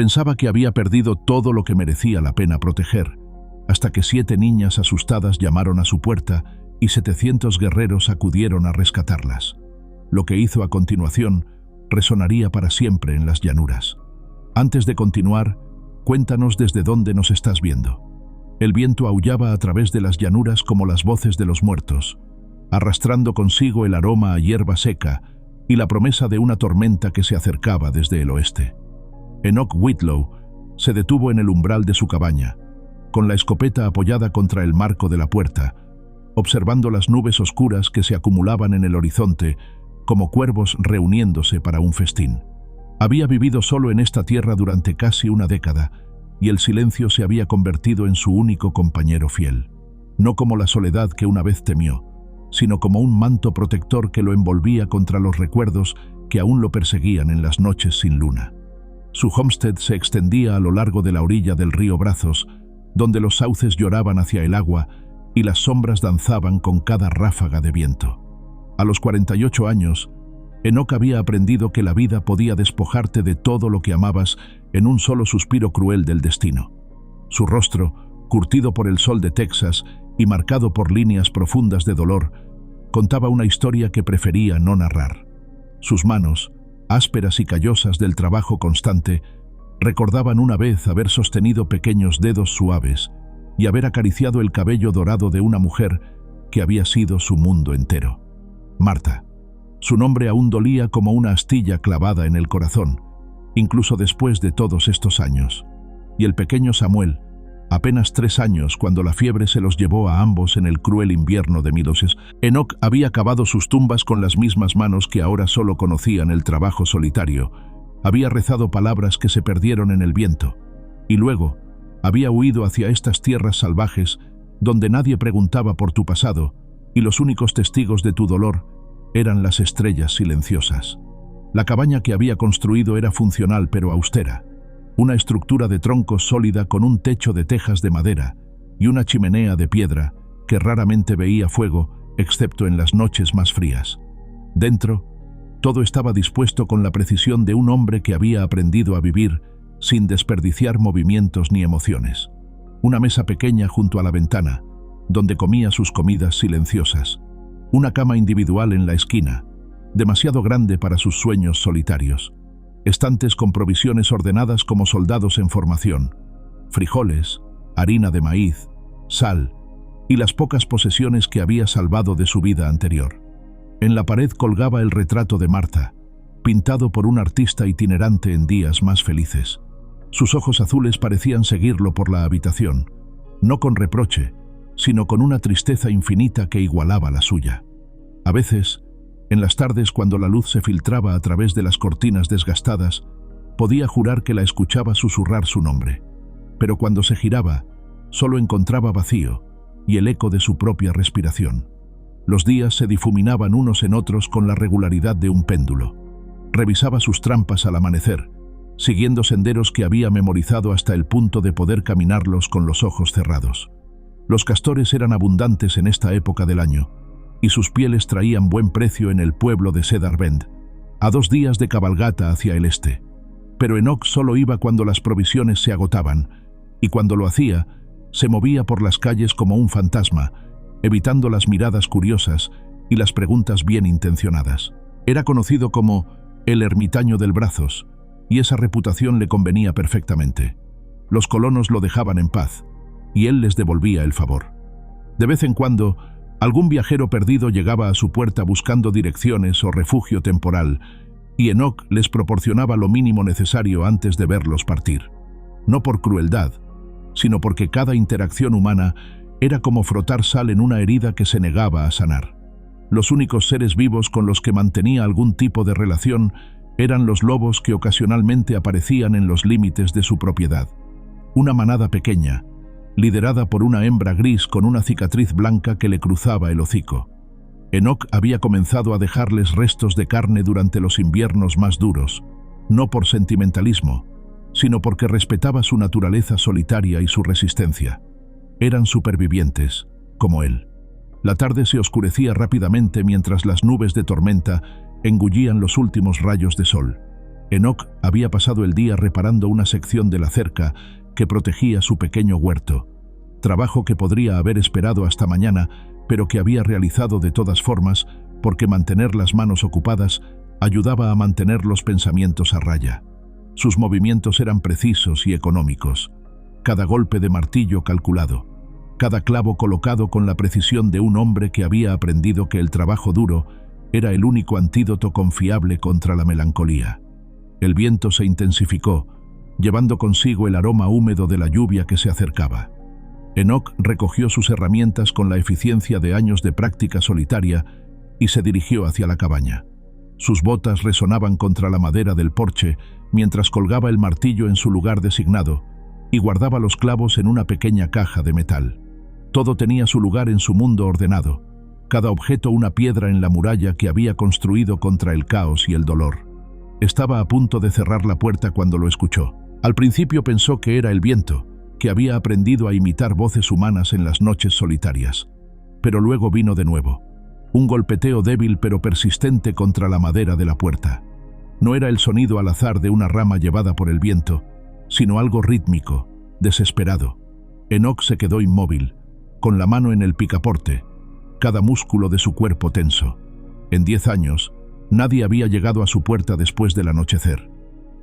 Pensaba que había perdido todo lo que merecía la pena proteger, hasta que 7 niñas asustadas llamaron a su puerta y 700 guerreros acudieron a rescatarlas. Lo que hizo a continuación resonaría para siempre en las llanuras. Antes de continuar, cuéntanos desde dónde nos estás viendo. El viento aullaba a través de las llanuras como las voces de los muertos, arrastrando consigo el aroma a hierba seca y la promesa de una tormenta que se acercaba desde el oeste. Enoch Whitlow se detuvo en el umbral de su cabaña, con la escopeta apoyada contra el marco de la puerta, observando las nubes oscuras que se acumulaban en el horizonte como cuervos reuniéndose para un festín. Había vivido solo en esta tierra durante casi una década, y el silencio se había convertido en su único compañero fiel. No como la soledad que una vez temió, sino como un manto protector que lo envolvía contra los recuerdos que aún lo perseguían en las noches sin luna. Su homestead se extendía a lo largo de la orilla del río Brazos, donde los sauces lloraban hacia el agua y las sombras danzaban con cada ráfaga de viento. A los 48 años, Enoch había aprendido que la vida podía despojarte de todo lo que amabas en un solo suspiro cruel del destino. Su rostro, curtido por el sol de Texas y marcado por líneas profundas de dolor, contaba una historia que prefería no narrar. Sus manos, ásperas y callosas del trabajo constante, recordaban una vez haber sostenido pequeños dedos suaves y haber acariciado el cabello dorado de una mujer que había sido su mundo entero. Marta. Su nombre aún dolía como una astilla clavada en el corazón, incluso después de todos estos años. Y el pequeño Samuel, apenas 3 años cuando la fiebre se los llevó a ambos en el cruel invierno de 1200. Enoch había cavado sus tumbas con las mismas manos que ahora solo conocían el trabajo solitario. Había rezado palabras que se perdieron en el viento, y luego había huido hacia estas tierras salvajes donde nadie preguntaba por tu pasado y los únicos testigos de tu dolor eran las estrellas silenciosas. La cabaña que había construido era funcional pero austera, una estructura de troncos sólida con un techo de tejas de madera y una chimenea de piedra que raramente veía fuego excepto en las noches más frías. Dentro, todo estaba dispuesto con la precisión de un hombre que había aprendido a vivir sin desperdiciar movimientos ni emociones. Una mesa pequeña junto a la ventana, donde comía sus comidas silenciosas. Una cama individual en la esquina, demasiado grande para sus sueños solitarios. Estantes con provisiones ordenadas como soldados en formación. Frijoles, harina de maíz, sal y las pocas posesiones que había salvado de su vida anterior. En la pared colgaba el retrato de Marta, pintado por un artista itinerante en días más felices. Sus ojos azules parecían seguirlo por la habitación, no con reproche, sino con una tristeza infinita que igualaba la suya. A veces, en las tardes cuando la luz se filtraba a través de las cortinas desgastadas, podía jurar que la escuchaba susurrar su nombre, pero cuando se giraba, solo encontraba vacío y el eco de su propia respiración. Los días se difuminaban unos en otros con la regularidad de un péndulo. Revisaba sus trampas al amanecer, siguiendo senderos que había memorizado hasta el punto de poder caminarlos con los ojos cerrados. Los castores eran abundantes en esta época del año, y sus pieles traían buen precio en el pueblo de Cedar Bend, a 2 días de cabalgata hacia el este. Pero Enoch solo iba cuando las provisiones se agotaban, y cuando lo hacía, se movía por las calles como un fantasma, evitando las miradas curiosas y las preguntas bien intencionadas. Era conocido como el ermitaño del Brazos, y esa reputación le convenía perfectamente. Los colonos lo dejaban en paz, y él les devolvía el favor. De vez en cuando, algún viajero perdido llegaba a su puerta buscando direcciones o refugio temporal, y Enoch les proporcionaba lo mínimo necesario antes de verlos partir. No por crueldad, sino porque cada interacción humana era como frotar sal en una herida que se negaba a sanar. Los únicos seres vivos con los que mantenía algún tipo de relación eran los lobos que ocasionalmente aparecían en los límites de su propiedad. Una manada pequeña, liderada por una hembra gris con una cicatriz blanca que le cruzaba el hocico. Enoch había comenzado a dejarles restos de carne durante los inviernos más duros, no por sentimentalismo, sino porque respetaba su naturaleza solitaria y su resistencia. Eran supervivientes, como él. La tarde se oscurecía rápidamente mientras las nubes de tormenta engullían los últimos rayos de sol. Enoch había pasado el día reparando una sección de la cerca que protegía su pequeño huerto, trabajo que podría haber esperado hasta mañana, pero que había realizado de todas formas porque mantener las manos ocupadas ayudaba a mantener los pensamientos a raya. Sus movimientos eran precisos y económicos, cada golpe de martillo calculado, cada clavo colocado con la precisión de un hombre que había aprendido que el trabajo duro era el único antídoto confiable contra la melancolía. El viento se intensificó, llevando consigo el aroma húmedo de la lluvia que se acercaba. Enoch recogió sus herramientas con la eficiencia de años de práctica solitaria y se dirigió hacia la cabaña. Sus botas resonaban contra la madera del porche mientras colgaba el martillo en su lugar designado y guardaba los clavos en una pequeña caja de metal. Todo tenía su lugar en su mundo ordenado, cada objeto una piedra en la muralla que había construido contra el caos y el dolor. Estaba a punto de cerrar la puerta cuando lo escuchó. Al principio pensó que era el viento, que había aprendido a imitar voces humanas en las noches solitarias. Pero luego vino de nuevo, un golpeteo débil pero persistente contra la madera de la puerta. No era el sonido al azar de una rama llevada por el viento, sino algo rítmico, desesperado. Enoch se quedó inmóvil, con la mano en el picaporte, cada músculo de su cuerpo tenso. En 10 años, nadie había llegado a su puerta después del anochecer.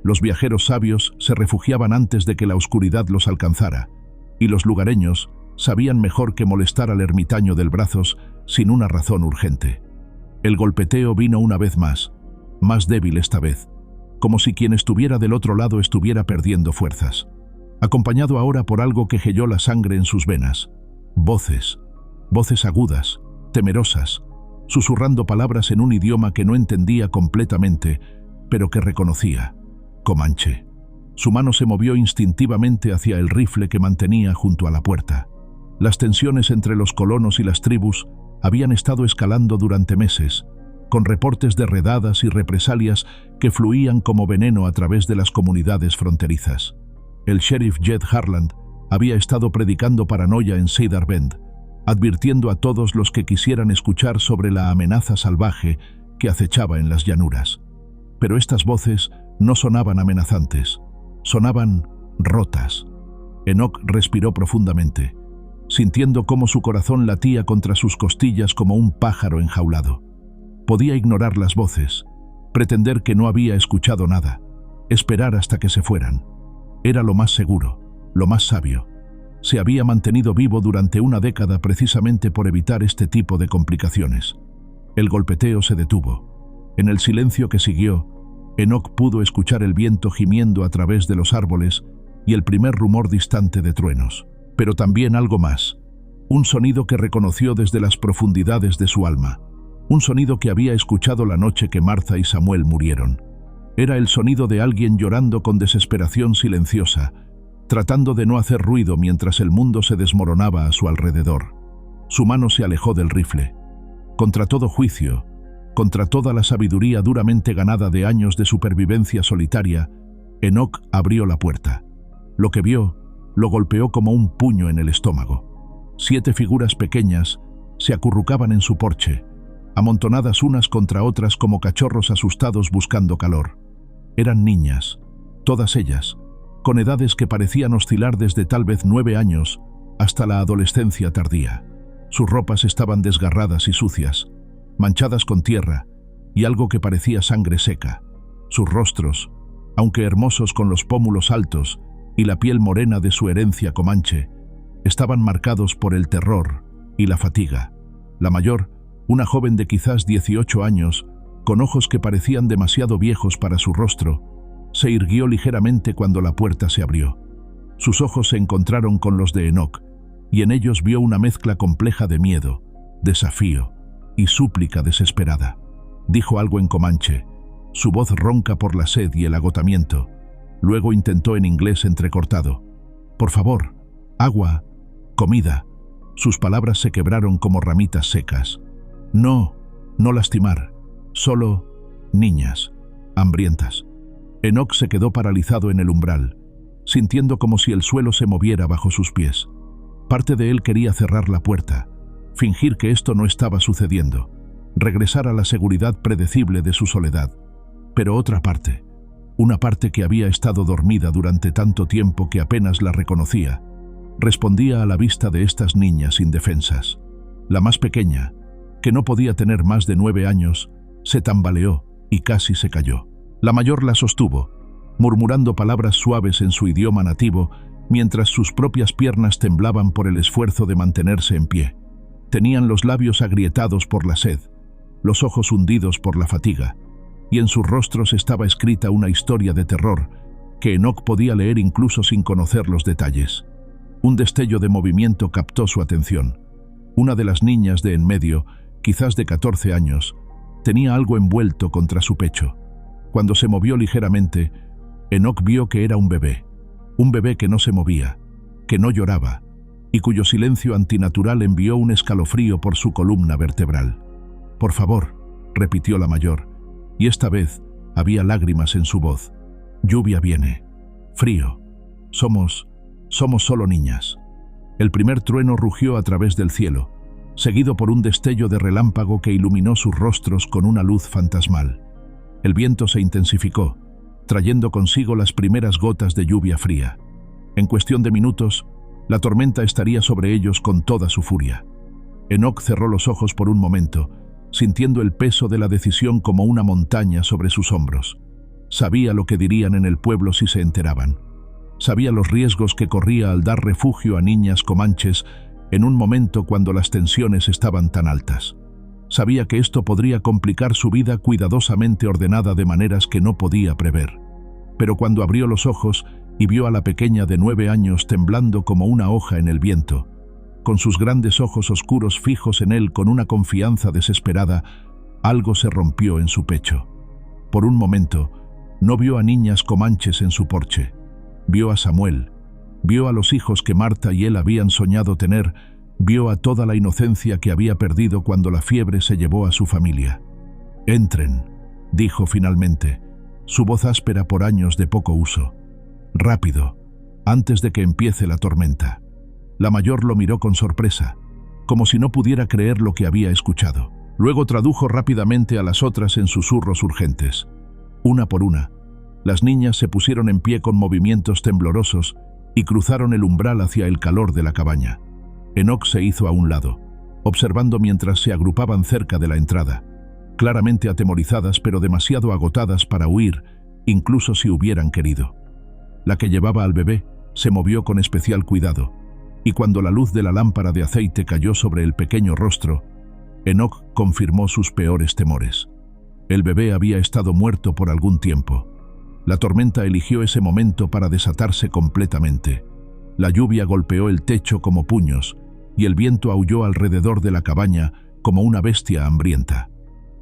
Los viajeros sabios se refugiaban antes de que la oscuridad los alcanzara, y los lugareños sabían mejor que molestar al ermitaño del Brazos sin una razón urgente. El golpeteo vino una vez más débil esta vez, como si quien estuviera del otro lado estuviera perdiendo fuerzas, acompañado ahora por algo que geló la sangre en sus venas. Voces agudas, temerosas, susurrando palabras en un idioma que no entendía completamente, pero que reconocía. Comanche. Su mano se movió instintivamente hacia el rifle que mantenía junto a la puerta. Las tensiones entre los colonos y las tribus habían estado escalando durante meses, con reportes de redadas y represalias que fluían como veneno a través de las comunidades fronterizas. El sheriff Jed Harland había estado predicando paranoia en Cedar Bend, advirtiendo a todos los que quisieran escuchar sobre la amenaza salvaje que acechaba en las llanuras. Pero estas voces no sonaban amenazantes, sonaban rotas. Enoch respiró profundamente, sintiendo cómo su corazón latía contra sus costillas como un pájaro enjaulado. Podía ignorar las voces, pretender que no había escuchado nada, esperar hasta que se fueran. Era lo más seguro, lo más sabio. Se había mantenido vivo durante una década precisamente por evitar este tipo de complicaciones. El golpeteo se detuvo. En el silencio que siguió, Enoch pudo escuchar el viento gimiendo a través de los árboles y el primer rumor distante de truenos. Pero también algo más, un sonido que reconoció desde las profundidades de su alma, un sonido que había escuchado la noche que Martha y Samuel murieron. Era el sonido de alguien llorando con desesperación silenciosa, tratando de no hacer ruido mientras el mundo se desmoronaba a su alrededor. Su mano se alejó del rifle. Contra todo juicio, contra toda la sabiduría duramente ganada de años de supervivencia solitaria, Enoch abrió la puerta. Lo que vio lo golpeó como un puño en el estómago. 7 figuras pequeñas se acurrucaban en su porche, amontonadas unas contra otras como cachorros asustados buscando calor. Eran niñas, todas ellas, con edades que parecían oscilar desde tal vez 9 años hasta la adolescencia tardía. Sus ropas estaban desgarradas y sucias, manchadas con tierra y algo que parecía sangre seca. Sus rostros, aunque hermosos con los pómulos altos y la piel morena de su herencia comanche, estaban marcados por el terror y la fatiga. La mayor, una joven de quizás 18 años, con ojos que parecían demasiado viejos para su rostro, se irguió ligeramente cuando la puerta se abrió. Sus ojos se encontraron con los de Enoch, y en ellos vio una mezcla compleja de miedo, desafío y súplica desesperada. Dijo algo en comanche, su voz ronca por la sed y el agotamiento. Luego intentó en inglés entrecortado: «Por favor, agua, comida». Sus palabras se quebraron como ramitas secas. No lastimar, solo niñas, hambrientas. Enoch se quedó paralizado en el umbral, sintiendo como si el suelo se moviera bajo sus pies. Parte de él quería cerrar la puerta, fingir que esto no estaba sucediendo, regresar a la seguridad predecible de su soledad. Pero otra parte, Una parte que había estado dormida durante tanto tiempo que apenas la reconocía, respondía a la vista de estas niñas indefensas. La más pequeña, que no podía tener más de 9 años, se tambaleó y casi se cayó. La mayor la sostuvo, murmurando palabras suaves en su idioma nativo, mientras sus propias piernas temblaban por el esfuerzo de mantenerse en pie. Tenían los labios agrietados por la sed, los ojos hundidos por la fatiga, y en sus rostros estaba escrita una historia de terror que Enoch podía leer incluso sin conocer los detalles. Un destello de movimiento captó su atención. Una de las niñas de en medio, quizás de 14 años, tenía algo envuelto contra su pecho. Cuando se movió ligeramente, Enoch vio que era un bebé que no se movía, que no lloraba, y cuyo silencio antinatural envió un escalofrío por su columna vertebral. «Por favor», repitió la mayor, y esta vez había lágrimas en su voz. «Lluvia viene. Frío. Somos solo niñas». El primer trueno rugió a través del cielo, seguido por un destello de relámpago que iluminó sus rostros con una luz fantasmal. El viento se intensificó, trayendo consigo las primeras gotas de lluvia fría. En cuestión de minutos, la tormenta estaría sobre ellos con toda su furia. Enoch cerró los ojos por un momento, sintiendo el peso de la decisión como una montaña sobre sus hombros. Sabía lo que dirían en el pueblo si se enteraban. Sabía los riesgos que corría al dar refugio a niñas comanches en un momento cuando las tensiones estaban tan altas. Sabía que esto podría complicar su vida cuidadosamente ordenada de maneras que no podía prever. Pero cuando abrió los ojos y vio a la pequeña de 9 años temblando como una hoja en el viento, con sus grandes ojos oscuros fijos en él con una confianza desesperada, algo se rompió en su pecho. Por un momento, no vio a niñas comanches en su porche. Vio a Samuel, vio a los hijos que Marta y él habían soñado tener, vio a toda la inocencia que había perdido cuando la fiebre se llevó a su familia. «Entren», dijo finalmente, su voz áspera por años de poco uso. «Rápido, antes de que empiece la tormenta». La mayor lo miró con sorpresa, como si no pudiera creer lo que había escuchado. Luego tradujo rápidamente a las otras en susurros urgentes. Una por una, las niñas se pusieron en pie con movimientos temblorosos y cruzaron el umbral hacia el calor de la cabaña. Enoch se hizo a un lado, observando mientras se agrupaban cerca de la entrada, claramente atemorizadas pero demasiado agotadas para huir, incluso si hubieran querido. La que llevaba al bebé se movió con especial cuidado, y cuando la luz de la lámpara de aceite cayó sobre el pequeño rostro, Enoch confirmó sus peores temores. El bebé había estado muerto por algún tiempo. La tormenta eligió ese momento para desatarse completamente. La lluvia golpeó el techo como puños, y el viento aulló alrededor de la cabaña como una bestia hambrienta.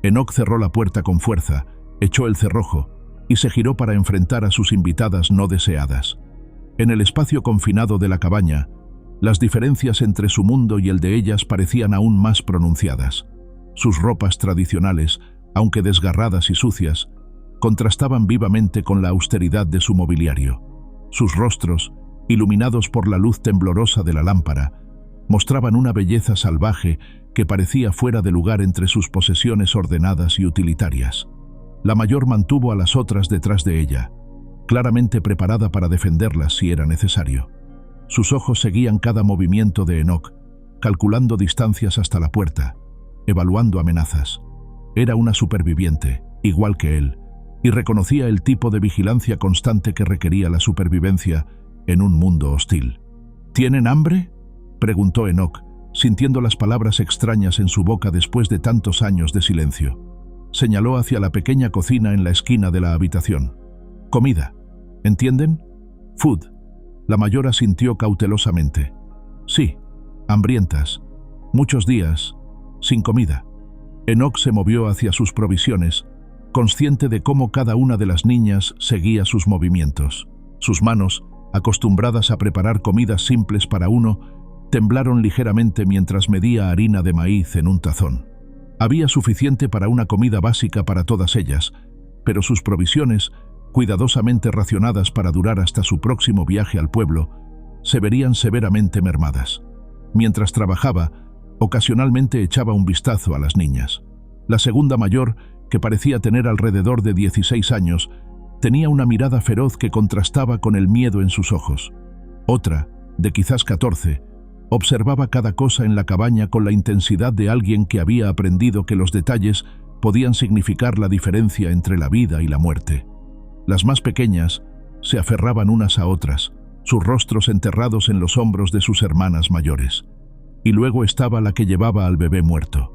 Enoch cerró la puerta con fuerza, echó el cerrojo y se giró para enfrentar a sus invitadas no deseadas. En el espacio confinado de la cabaña, las diferencias entre su mundo y el de ellas parecían aún más pronunciadas. Sus ropas tradicionales, aunque desgarradas y sucias, contrastaban vivamente con la austeridad de su mobiliario. Sus rostros, iluminados por la luz temblorosa de la lámpara, mostraban una belleza salvaje que parecía fuera de lugar entre sus posesiones ordenadas y utilitarias. La mayor mantuvo a las otras detrás de ella, claramente preparada para defenderlas si era necesario. Sus ojos seguían cada movimiento de Enoch, calculando distancias hasta la puerta, evaluando amenazas. Era una superviviente, igual que él, y reconocía el tipo de vigilancia constante que requería la supervivencia en un mundo hostil. «¿Tienen hambre?», preguntó Enoch, sintiendo las palabras extrañas en su boca después de tantos años de silencio. Señaló hacia la pequeña cocina en la esquina de la habitación. «Comida, ¿entienden? Food». La mayor asintió cautelosamente. «Sí, hambrientas. Muchos días, sin comida». Enoch se movió hacia sus provisiones, consciente de cómo cada una de las niñas seguía sus movimientos. Sus manos, acostumbradas a preparar comidas simples para uno, temblaron ligeramente mientras medía harina de maíz en un tazón. Había suficiente para una comida básica para todas ellas, pero sus provisiones, cuidadosamente racionadas para durar hasta su próximo viaje al pueblo, se verían severamente mermadas. Mientras trabajaba, ocasionalmente echaba un vistazo a las niñas. La segunda mayor, que parecía tener alrededor de 16 años, Tenía una mirada feroz que contrastaba con el miedo en sus ojos. Otra, de quizás 14, observaba cada cosa en la cabaña con la intensidad de alguien que había aprendido que los detalles podían significar la diferencia entre la vida y la muerte. Las más pequeñas se aferraban unas a otras, sus rostros enterrados en los hombros de sus hermanas mayores. Y luego estaba la que llevaba al bebé muerto.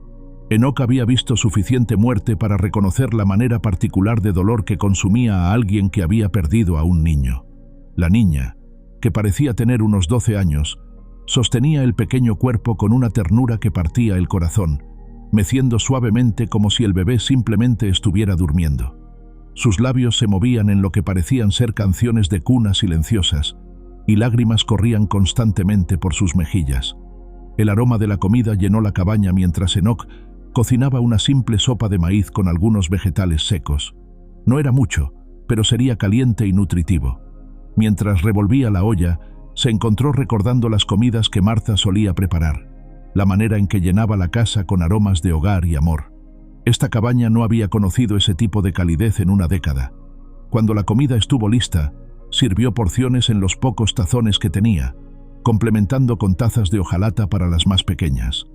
Enoch había visto suficiente muerte para reconocer la manera particular de dolor que consumía a alguien que había perdido a un niño. La niña, que parecía tener unos 12 años, sostenía el pequeño cuerpo con una ternura que partía el corazón, meciendo suavemente como si el bebé simplemente estuviera durmiendo. Sus labios se movían en lo que parecían ser canciones de cuna silenciosas, y lágrimas corrían constantemente por sus mejillas. El aroma de la comida llenó la cabaña mientras Enoch cocinaba una simple sopa de maíz con algunos vegetales secos. No era mucho, pero sería caliente y nutritivo. Mientras revolvía la olla, se encontró recordando las comidas que Martha solía preparar, la manera en que llenaba la casa con aromas de hogar y amor. Esta cabaña no había conocido ese tipo de calidez en una década. Cuando la comida estuvo lista, sirvió porciones en los pocos tazones que tenía, complementando con tazas de hojalata para las más pequeñas.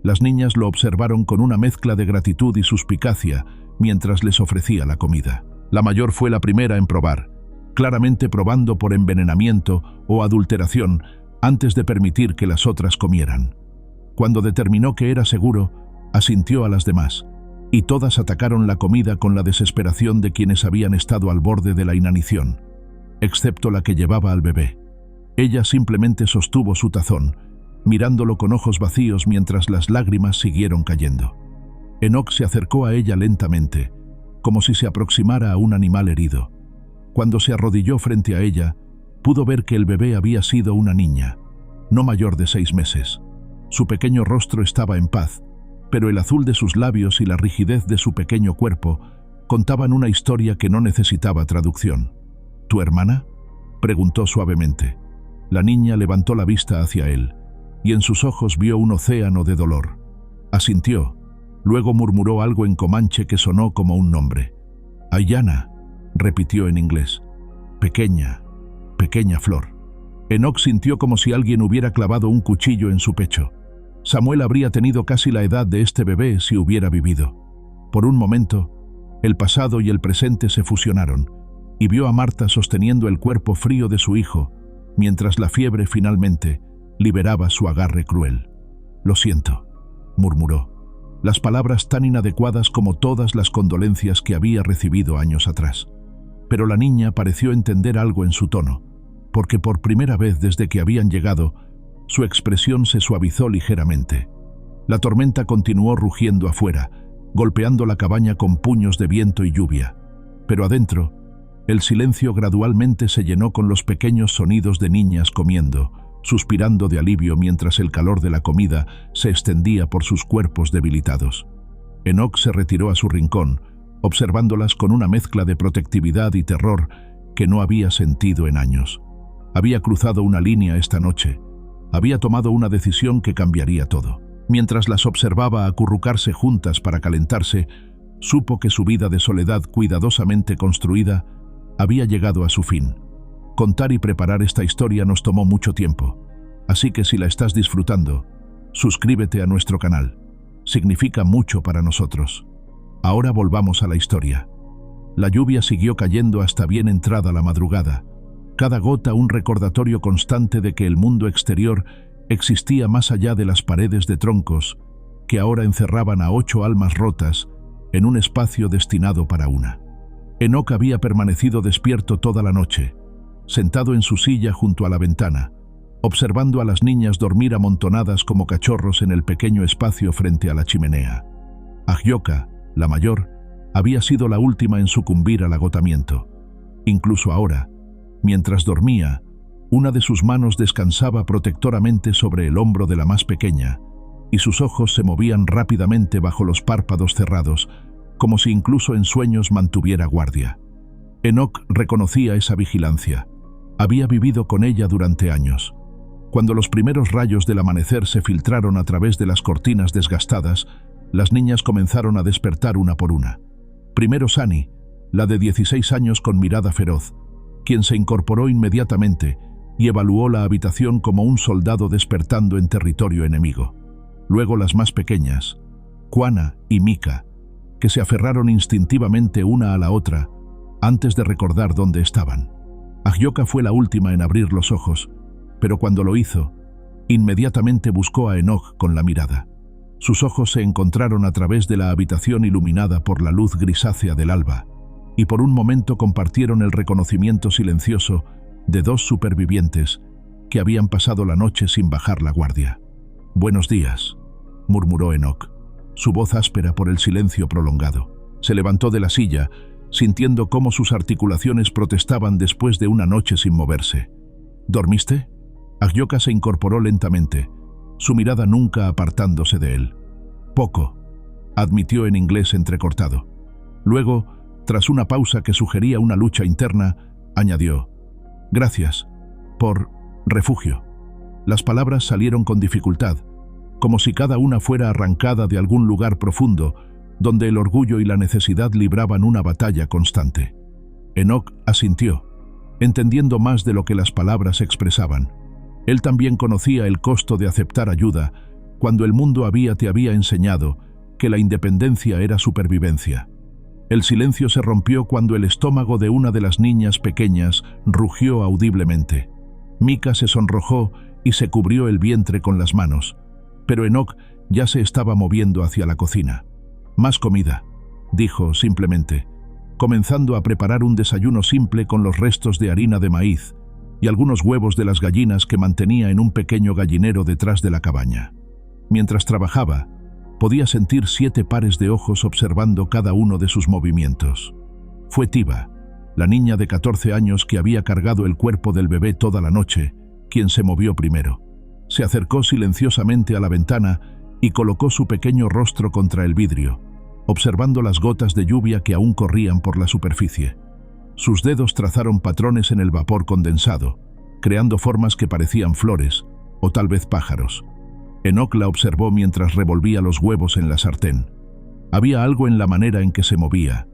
Las niñas lo observaron con una mezcla de gratitud y suspicacia mientras les ofrecía la comida. La mayor fue la primera en probar, claramente probando por envenenamiento o adulteración antes de permitir que las otras comieran. Cuando determinó que era seguro, asintió a las demás, y todas atacaron la comida con la desesperación de quienes habían estado al borde de la inanición, excepto la que llevaba al bebé. Ella simplemente sostuvo su tazón, mirándolo con ojos vacíos mientras las lágrimas siguieron cayendo. Enoch se acercó a ella lentamente, como si se aproximara a un animal herido. Cuando se arrodilló frente a ella, pudo ver que el bebé había sido una niña, no mayor de 6 meses. Su pequeño rostro estaba en paz, pero el azul de sus labios y la rigidez de su pequeño cuerpo contaban una historia que no necesitaba traducción. ¿Tu hermana?, preguntó suavemente. La niña levantó la vista hacia él, y en sus ojos vio un océano de dolor. Asintió, luego murmuró algo en comanche que sonó como un nombre. Ayanna, repitió en inglés. Pequeña, pequeña flor. Enoch sintió como si alguien hubiera clavado un cuchillo en su pecho. Samuel habría tenido casi la edad de este bebé si hubiera vivido. Por un momento, el pasado y el presente se fusionaron, y vio a Martha sosteniendo el cuerpo frío de su hijo, mientras la fiebre finalmente liberaba su agarre cruel. «Lo siento», murmuró, las palabras tan inadecuadas como todas las condolencias que había recibido años atrás. Pero la niña pareció entender algo en su tono, porque por primera vez desde que habían llegado, su expresión se suavizó ligeramente. La tormenta continuó rugiendo afuera, golpeando la cabaña con puños de viento y lluvia, pero adentro, el silencio gradualmente se llenó con los pequeños sonidos de niñas comiendo, suspirando de alivio mientras el calor de la comida se extendía por sus cuerpos debilitados. Enoch se retiró a su rincón, observándolas con una mezcla de protectividad y terror que no había sentido en años. Había cruzado una línea esta noche. Había tomado una decisión que cambiaría todo. Mientras las observaba acurrucarse juntas para calentarse, supo que su vida de soledad cuidadosamente construida había llegado a su fin. Contar y preparar esta historia nos tomó mucho tiempo, así que si la estás disfrutando, suscríbete a nuestro canal. Significa mucho para nosotros. Ahora volvamos a la historia. La lluvia siguió cayendo hasta bien entrada la madrugada, cada gota un recordatorio constante de que el mundo exterior existía más allá de las paredes de troncos que ahora encerraban a 8 almas rotas en un espacio destinado para una. Enoch había permanecido despierto toda la noche, sentado en su silla junto a la ventana, observando a las niñas dormir amontonadas como cachorros en el pequeño espacio frente a la chimenea. Agioka, la mayor, había sido la última en sucumbir al agotamiento. Incluso ahora, mientras dormía, una de sus manos descansaba protectoramente sobre el hombro de la más pequeña, y sus ojos se movían rápidamente bajo los párpados cerrados, como si incluso en sueños mantuviera guardia. Enoch reconocía esa vigilancia. Había vivido con ella durante años. Cuando los primeros rayos del amanecer se filtraron a través de las cortinas desgastadas, las niñas comenzaron a despertar una por una. Primero Sani, la de 16 años con mirada feroz, quien se incorporó inmediatamente y evaluó la habitación como un soldado despertando en territorio enemigo. Luego las más pequeñas, Kuana y Mika, que se aferraron instintivamente una a la otra antes de recordar dónde estaban. Agyoka fue la última en abrir los ojos, pero cuando lo hizo, inmediatamente buscó a Enoch con la mirada. Sus ojos se encontraron a través de la habitación iluminada por la luz grisácea del alba, y por un momento compartieron el reconocimiento silencioso de dos supervivientes que habían pasado la noche sin bajar la guardia. «Buenos días», murmuró Enoch, su voz áspera por el silencio prolongado. Se levantó de la silla, sintiendo cómo sus articulaciones protestaban después de una noche sin moverse. «¿Dormiste?» Agyoka se incorporó lentamente, su mirada nunca apartándose de él. «Poco», admitió en inglés entrecortado. Luego, tras una pausa que sugería una lucha interna, añadió: «Gracias por refugio». Las palabras salieron con dificultad, como si cada una fuera arrancada de algún lugar profundo, donde el orgullo y la necesidad libraban una batalla constante. Enoch asintió, entendiendo más de lo que las palabras expresaban. Él también conocía el costo de aceptar ayuda cuando el mundo te había enseñado que la independencia era supervivencia. El silencio se rompió cuando el estómago de una de las niñas pequeñas rugió audiblemente. Mika se sonrojó y se cubrió el vientre con las manos, pero Enoch ya se estaba moviendo hacia la cocina. «Más comida», dijo simplemente, comenzando a preparar un desayuno simple con los restos de harina de maíz y algunos huevos de las gallinas que mantenía en un pequeño gallinero detrás de la cabaña. Mientras trabajaba, podía sentir 7 pares de ojos observando cada uno de sus movimientos. Fue Tiba, la niña de 14 años que había cargado el cuerpo del bebé toda la noche, quien se movió primero. Se acercó silenciosamente a la ventana y colocó su pequeño rostro contra el vidrio, observando las gotas de lluvia que aún corrían por la superficie. Sus dedos trazaron patrones en el vapor condensado, creando formas que parecían flores, o tal vez pájaros. Enoch la observó mientras revolvía los huevos en la sartén. Había algo en la manera en que se movía,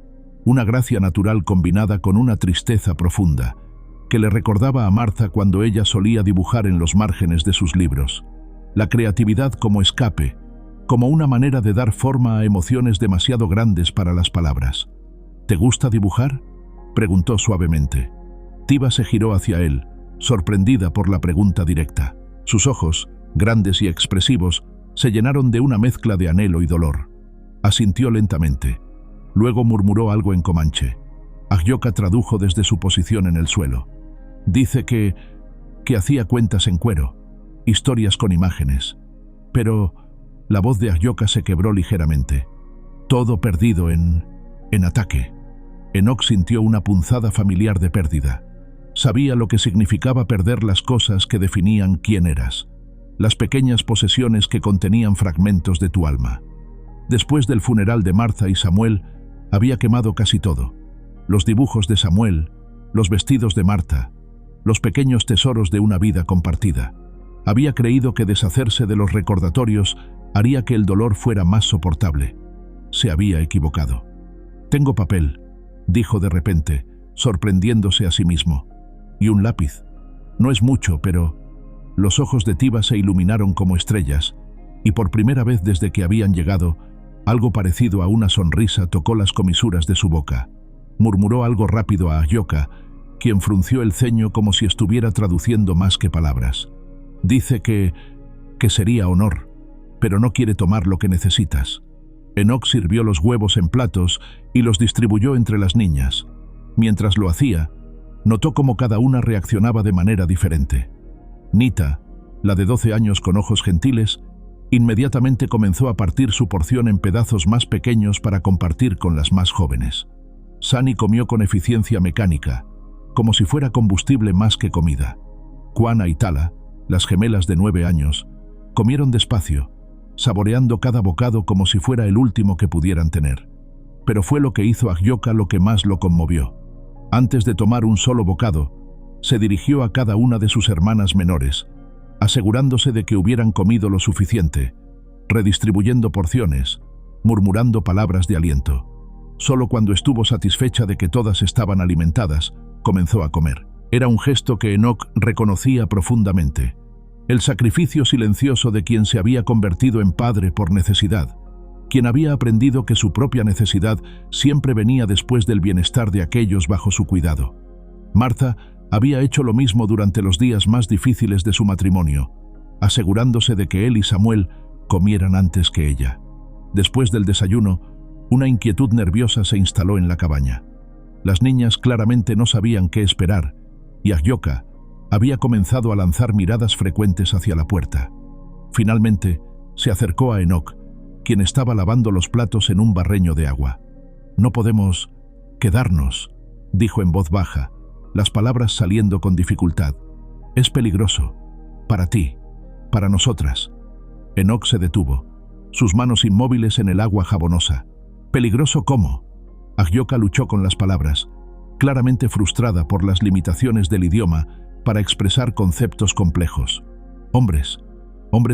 una gracia natural combinada con una tristeza profunda, que le recordaba a Martha cuando ella solía dibujar en los márgenes de sus libros. La creatividad como escape, como una manera de dar forma a emociones demasiado grandes para las palabras. «¿Te gusta dibujar?», preguntó suavemente. Tiba se giró hacia él, sorprendida por la pregunta directa. Sus ojos, grandes y expresivos, se llenaron de una mezcla de anhelo y dolor. Asintió lentamente. Luego murmuró algo en comanche. Agyoka tradujo desde su posición en el suelo. «Dice que hacía cuentas en cuero, historias con imágenes». Pero la voz de Agyoka se quebró ligeramente. «Todo perdido en ataque». Enoch sintió una punzada familiar de pérdida. Sabía lo que significaba perder las cosas que definían quién eras, las pequeñas posesiones que contenían fragmentos de tu alma. Después del funeral de Martha y Samuel, había quemado casi todo. Los dibujos de Samuel, los vestidos de Martha, los pequeños tesoros de una vida compartida. Había creído que deshacerse de los recordatorios haría que el dolor fuera más soportable. Se había equivocado. «Tengo papel», dijo de repente, sorprendiéndose a sí mismo. «Y un lápiz. No es mucho, pero...» Los ojos de Tiba se iluminaron como estrellas, y por primera vez desde que habían llegado, algo parecido a una sonrisa tocó las comisuras de su boca. Murmuró algo rápido a Agyoka, quien frunció el ceño como si estuviera traduciendo más que palabras. «Dice que sería honor, pero no quiere tomar lo que necesitas». Enoch sirvió los huevos en platos y los distribuyó entre las niñas. Mientras lo hacía, notó cómo cada una reaccionaba de manera diferente. Nita, la de 12 años con ojos gentiles, inmediatamente comenzó a partir su porción en pedazos más pequeños para compartir con las más jóvenes. Sunny comió con eficiencia mecánica, como si fuera combustible más que comida. Kuana y Tala, las gemelas de 9 años, comieron despacio, saboreando cada bocado como si fuera el último que pudieran tener. Pero fue lo que hizo Agyoka lo que más lo conmovió. Antes de tomar un solo bocado, se dirigió a cada una de sus hermanas menores, asegurándose de que hubieran comido lo suficiente, redistribuyendo porciones, murmurando palabras de aliento. Solo cuando estuvo satisfecha de que todas estaban alimentadas, comenzó a comer. Era un gesto que Enoch reconocía profundamente. El sacrificio silencioso de quien se había convertido en padre por necesidad, quien había aprendido que su propia necesidad siempre venía después del bienestar de aquellos bajo su cuidado. Martha había hecho lo mismo durante los días más difíciles de su matrimonio, asegurándose de que él y Samuel comieran antes que ella. Después del desayuno, una inquietud nerviosa se instaló en la cabaña. Las niñas claramente no sabían qué esperar, y Ahyoka había comenzado a lanzar miradas frecuentes hacia la puerta. Finalmente, se acercó a Enoch, quien estaba lavando los platos en un barreño de agua. «No podemos quedarnos», dijo en voz baja, las palabras saliendo con dificultad. «Es peligroso. Para ti. Para nosotras». Enoch se detuvo, sus manos inmóviles en el agua jabonosa. «¿Peligroso cómo?». Ahyoka luchó con las palabras, claramente frustrada por las limitaciones del idioma para expresar conceptos complejos. Hombres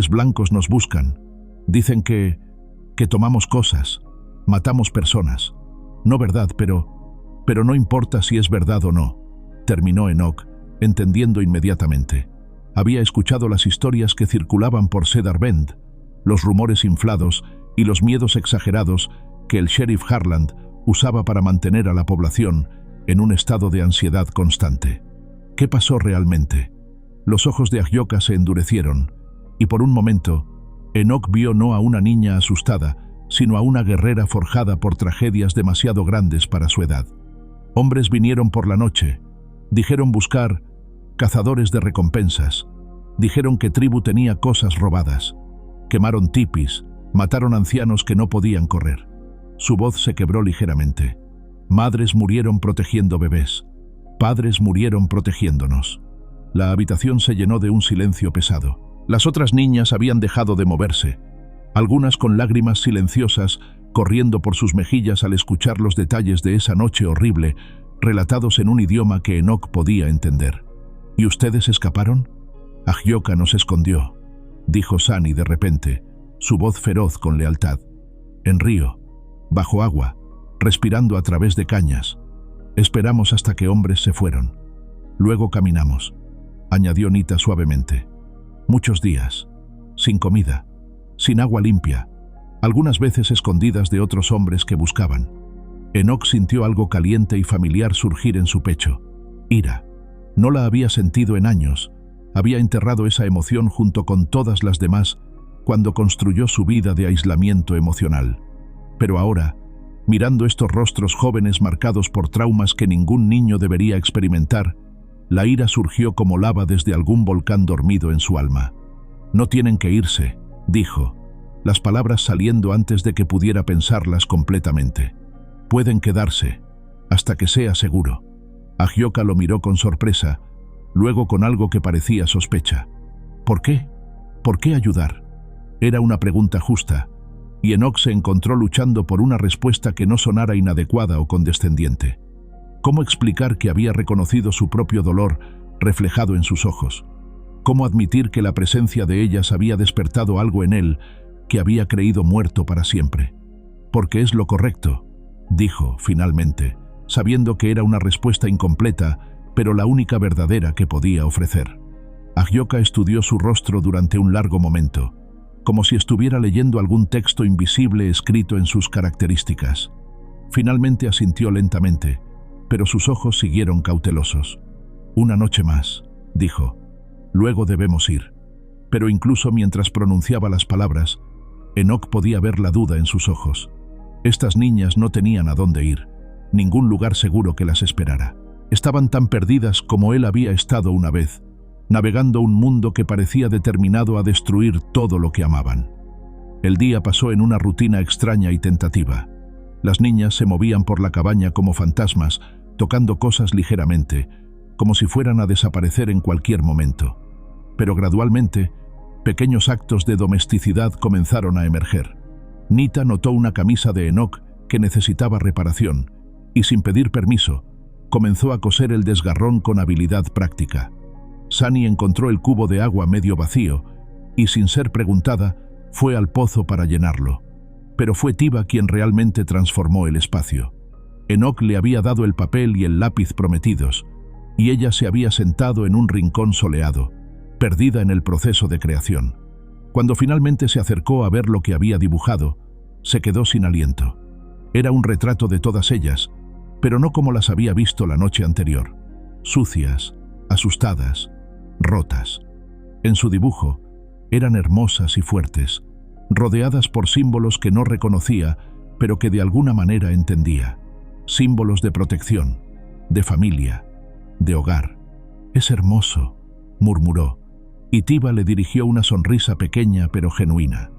blancos nos buscan. Dicen que tomamos cosas, matamos personas. No verdad, pero no importa si es verdad o no», terminó Enoch, entendiendo inmediatamente. Había escuchado las historias que circulaban por Cedar Bend, los rumores inflados y los miedos exagerados que el sheriff Harland usaba para mantener a la población en un estado de ansiedad constante. ¿Qué pasó realmente? Los ojos de Ahyoka se endurecieron, y por un momento, Enoch vio no a una niña asustada, sino a una guerrera forjada por tragedias demasiado grandes para su edad. Hombres vinieron por la noche, dijeron buscar cazadores de recompensas, dijeron que tribu tenía cosas robadas, quemaron tipis, mataron ancianos que no podían correr. Su voz se quebró ligeramente. Madres murieron protegiendo bebés, padres murieron protegiéndonos. La habitación se llenó de un silencio pesado. Las otras niñas habían dejado de moverse, algunas con lágrimas silenciosas corriendo por sus mejillas al escuchar los detalles de esa noche horrible, relatados en un idioma que Enoch podía entender. ¿Y ustedes escaparon? Ahyoka nos escondió, dijo Sani de repente, su voz feroz con lealtad. En río, bajo agua, respirando a través de cañas. Esperamos hasta que hombres se fueron. Luego caminamos, añadió Nita suavemente. Muchos días, sin comida, sin agua limpia, algunas veces escondidas de otros hombres que buscaban. Enoch sintió algo caliente y familiar surgir en su pecho. Ira. No la había sentido en años. Había enterrado esa emoción junto con todas las demás cuando construyó su vida de aislamiento emocional. Pero ahora, mirando estos rostros jóvenes marcados por traumas que ningún niño debería experimentar, la ira surgió como lava desde algún volcán dormido en su alma. «No tienen que irse», dijo, las palabras saliendo antes de que pudiera pensarlas completamente. «Pueden quedarse, hasta que sea seguro». Ahyoka lo miró con sorpresa, luego con algo que parecía sospecha. ¿Por qué? ¿Por qué ayudar? Era una pregunta justa, y Enoch se encontró luchando por una respuesta que no sonara inadecuada o condescendiente. ¿Cómo explicar que había reconocido su propio dolor reflejado en sus ojos? ¿Cómo admitir que la presencia de ellas había despertado algo en él que había creído muerto para siempre? «Porque es lo correcto», dijo finalmente, sabiendo que era una respuesta incompleta, pero la única verdadera que podía ofrecer. Ahyoka estudió su rostro durante un largo momento, como si estuviera leyendo algún texto invisible escrito en sus características. Finalmente asintió lentamente, pero sus ojos siguieron cautelosos. «Una noche más», dijo. «Luego debemos ir». Pero incluso mientras pronunciaba las palabras, Enoch podía ver la duda en sus ojos. Estas niñas no tenían a dónde ir, ningún lugar seguro que las esperara. Estaban tan perdidas como él había estado una vez, navegando un mundo que parecía determinado a destruir todo lo que amaban. El día pasó en una rutina extraña y tentativa. Las niñas se movían por la cabaña como fantasmas, tocando cosas ligeramente, como si fueran a desaparecer en cualquier momento. Pero gradualmente, pequeños actos de domesticidad comenzaron a emerger. Nita notó una camisa de Enoch que necesitaba reparación, y sin pedir permiso, comenzó a coser el desgarrón con habilidad práctica. Sani encontró el cubo de agua medio vacío y, sin ser preguntada, fue al pozo para llenarlo. pero fue Tiba quien realmente transformó el espacio. Enoch le había dado el papel y el lápiz prometidos, y ella se había sentado en un rincón soleado, perdida en el proceso de creación. Cuando finalmente se acercó a ver lo que había dibujado, se quedó sin aliento. Era un retrato de todas ellas, pero no como las había visto la noche anterior. Sucias, asustadas, rotas. En su dibujo, eran hermosas y fuertes, rodeadas por símbolos que no reconocía, pero que de alguna manera entendía. Símbolos de protección, de familia, de hogar. «Es hermoso», murmuró, y Tiba le dirigió una sonrisa pequeña pero genuina.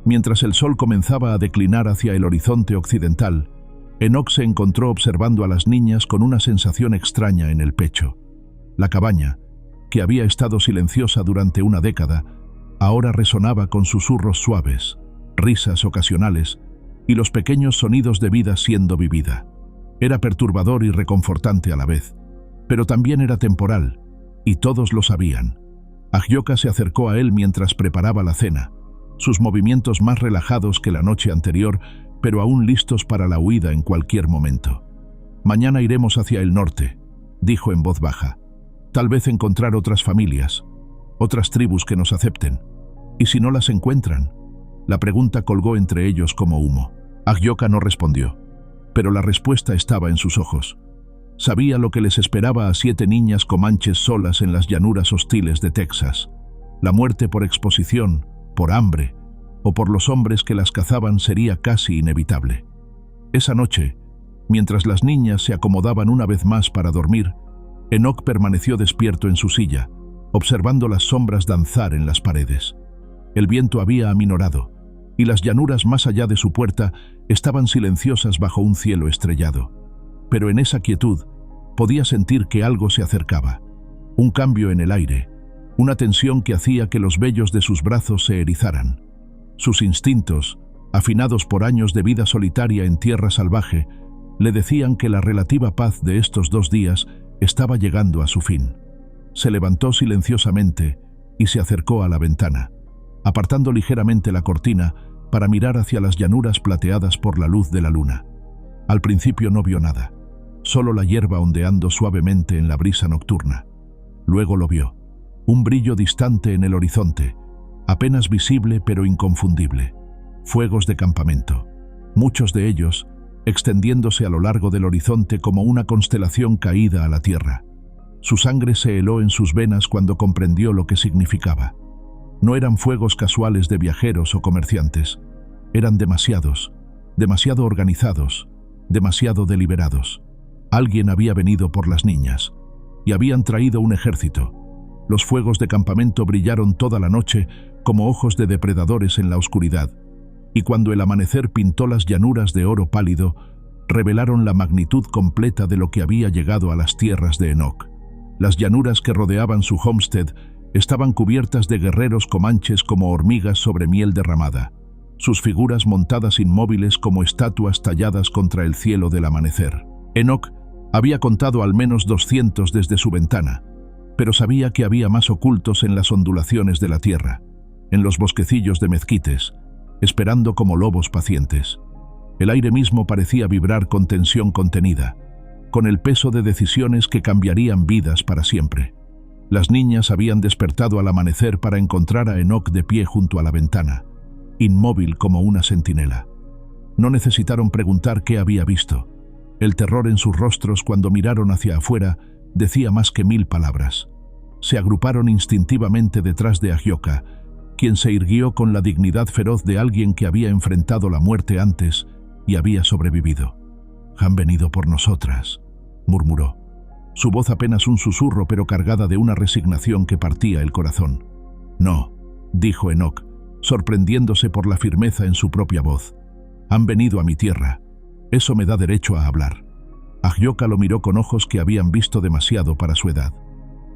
Mientras el sol comenzaba a declinar hacia el horizonte occidental, Enoch se encontró observando a las niñas con una sensación extraña en el pecho. La cabaña, que había estado silenciosa durante una década, ahora resonaba con susurros suaves, risas ocasionales y los pequeños sonidos de vida siendo vivida. Era perturbador y reconfortante a la vez, pero también era temporal, y todos lo sabían. Agioka se acercó a él mientras preparaba la cena, sus movimientos más relajados que la noche anterior, pero aún listos para la huida en cualquier momento. «Mañana iremos hacia el norte», dijo en voz baja. «Tal vez encontrar otras familias, otras tribus que nos acepten. ¿Y si no las encuentran?». La pregunta colgó entre ellos como humo. Agioka no respondió, pero la respuesta estaba en sus ojos. Sabía lo que les esperaba a 7 niñas comanches solas en las llanuras hostiles de Texas. La muerte por exposición, por hambre, o por los hombres que las cazaban sería casi inevitable. Esa noche, mientras las niñas se acomodaban una vez más para dormir, Enoch permaneció despierto en su silla, observando las sombras danzar en las paredes. El viento había aminorado, y las llanuras más allá de su puerta estaban silenciosas bajo un cielo estrellado. Pero en esa quietud podía sentir que algo se acercaba. Un cambio en el aire, una tensión que hacía que los vellos de sus brazos se erizaran. Sus instintos, afinados por años de vida solitaria en tierra salvaje, le decían que la relativa paz de estos 2 días estaba llegando a su fin. Se levantó silenciosamente y se acercó a la ventana, apartando ligeramente la cortina para mirar hacia las llanuras plateadas por la luz de la luna. Al principio no vio nada, solo la hierba ondeando suavemente en la brisa nocturna. Luego lo vio, un brillo distante en el horizonte, apenas visible pero inconfundible. Fuegos de campamento, muchos de ellos extendiéndose a lo largo del horizonte como una constelación caída a la tierra. Su sangre se heló en sus venas cuando comprendió lo que significaba. No eran fuegos casuales de viajeros o comerciantes, eran demasiados, demasiado organizados, demasiado deliberados. Alguien había venido por las niñas, y habían traído un ejército. Los fuegos de campamento brillaron toda la noche como ojos de depredadores en la oscuridad, y cuando el amanecer pintó las llanuras de oro pálido, revelaron la magnitud completa de lo que había llegado a las tierras de Enoch. Las llanuras que rodeaban su homestead estaban cubiertas de guerreros comanches como hormigas sobre miel derramada, sus figuras montadas inmóviles como estatuas talladas contra el cielo del amanecer. Enoch había contado al menos 200 desde su ventana, pero sabía que había más ocultos en las ondulaciones de la tierra, en los bosquecillos de mezquites, esperando como lobos pacientes. El aire mismo parecía vibrar con tensión contenida, con el peso de decisiones que cambiarían vidas para siempre. Las niñas habían despertado al amanecer para encontrar a Enoch de pie junto a la ventana, inmóvil como una centinela. No necesitaron preguntar qué había visto. El terror en sus rostros cuando miraron hacia afuera decía más que 1000 palabras. Se agruparon instintivamente detrás de Agioka, quien se irguió con la dignidad feroz de alguien que había enfrentado la muerte antes y había sobrevivido. «Han venido por nosotras», murmuró. Su voz apenas un susurro, pero cargada de una resignación que partía el corazón. «No», dijo Enoch, sorprendiéndose por la firmeza en su propia voz. «Han venido a mi tierra. Eso me da derecho a hablar». Agioka lo miró con ojos que habían visto demasiado para su edad.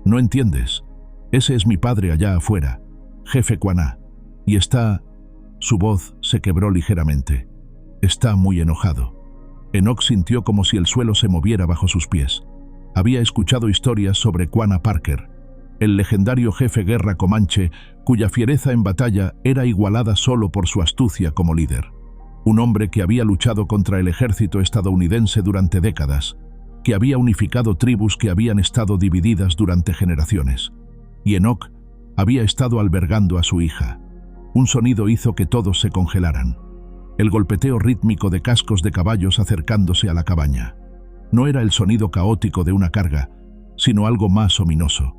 «No entiendes. Ese es mi padre allá afuera, Jefe Quaná, y está...». Su voz se quebró ligeramente. «Está muy enojado». Enoch sintió como si el suelo se moviera bajo sus pies. Había escuchado historias sobre Quanah Parker, el legendario jefe guerra comanche cuya fiereza en batalla era igualada solo por su astucia como líder. Un hombre que había luchado contra el ejército estadounidense durante décadas, que había unificado tribus que habían estado divididas durante generaciones. Y Enoch había estado albergando a su hija. Un sonido hizo que todos se congelaran. El golpeteo rítmico de cascos de caballos acercándose a la cabaña. No era el sonido caótico de una carga, sino algo más ominoso.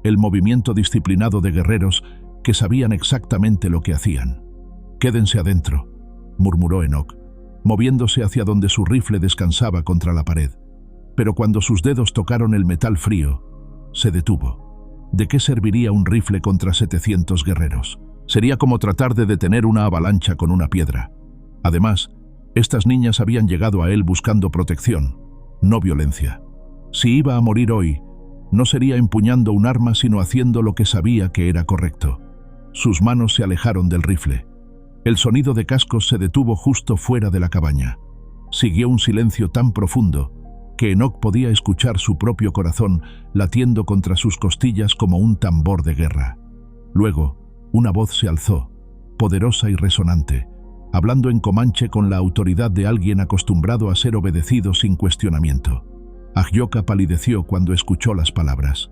El movimiento disciplinado de guerreros que sabían exactamente lo que hacían. «Quédense adentro», murmuró Enoch, moviéndose hacia donde su rifle descansaba contra la pared. Pero cuando sus dedos tocaron el metal frío, se detuvo. ¿De qué serviría un rifle contra 700 guerreros? Sería como tratar de detener una avalancha con una piedra. Además, estas niñas habían llegado a él buscando protección, no violencia. Si iba a morir hoy, no sería empuñando un arma, sino haciendo lo que sabía que era correcto. Sus manos se alejaron del rifle. El sonido de cascos se detuvo justo fuera de la cabaña. Siguió un silencio tan profundo que Enoch podía escuchar su propio corazón latiendo contra sus costillas como un tambor de guerra. Luego, una voz se alzó, poderosa y resonante, hablando en comanche con la autoridad de alguien acostumbrado a ser obedecido sin cuestionamiento. Agyoka palideció cuando escuchó las palabras.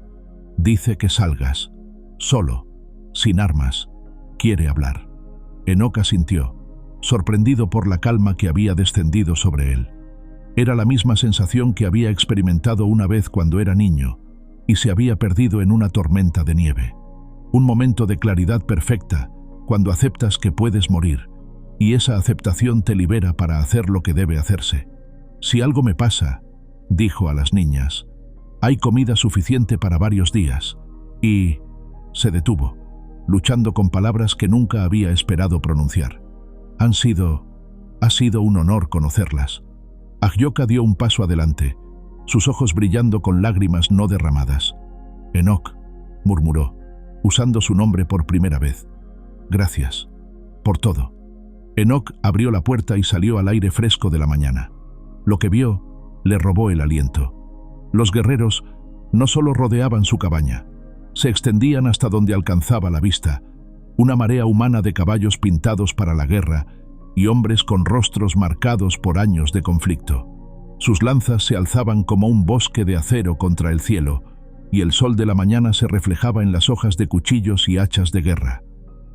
«Dice que salgas, solo, sin armas, quiere hablar». Enoch asintió, sorprendido por la calma que había descendido sobre él. Era la misma sensación que había experimentado una vez cuando era niño y se había perdido en una tormenta de nieve. Un momento de claridad perfecta, cuando aceptas que puedes morir, y esa aceptación te libera para hacer lo que debe hacerse. «Si algo me pasa», dijo a las niñas, «hay comida suficiente para varios días». Y se detuvo, luchando con palabras que nunca había esperado pronunciar. Ha sido un honor conocerlas». Agyoka dio un paso adelante, sus ojos brillando con lágrimas no derramadas. «Enoch», murmuró, usando su nombre por primera vez. «Gracias. Por todo». Enoch abrió la puerta y salió al aire fresco de la mañana. Lo que vio le robó el aliento. Los guerreros no solo rodeaban su cabaña, se extendían hasta donde alcanzaba la vista, una marea humana de caballos pintados para la guerra y hombres con rostros marcados por años de conflicto. Sus lanzas se alzaban como un bosque de acero contra el cielo, y el sol de la mañana se reflejaba en las hojas de cuchillos y hachas de guerra.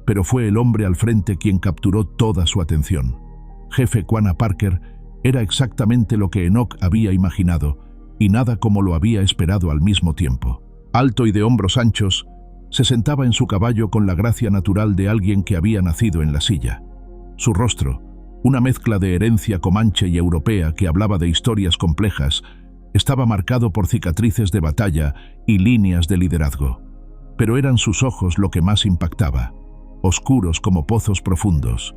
Pero fue el hombre al frente quien capturó toda su atención. Jefe Quanah Parker era exactamente lo que Enoch había imaginado, y nada como lo había esperado al mismo tiempo. Alto y de hombros anchos, se sentaba en su caballo con la gracia natural de alguien que había nacido en la silla. Su rostro, una mezcla de herencia comanche y europea que hablaba de historias complejas, estaba marcado por cicatrices de batalla y líneas de liderazgo. Pero eran sus ojos lo que más impactaba, oscuros como pozos profundos,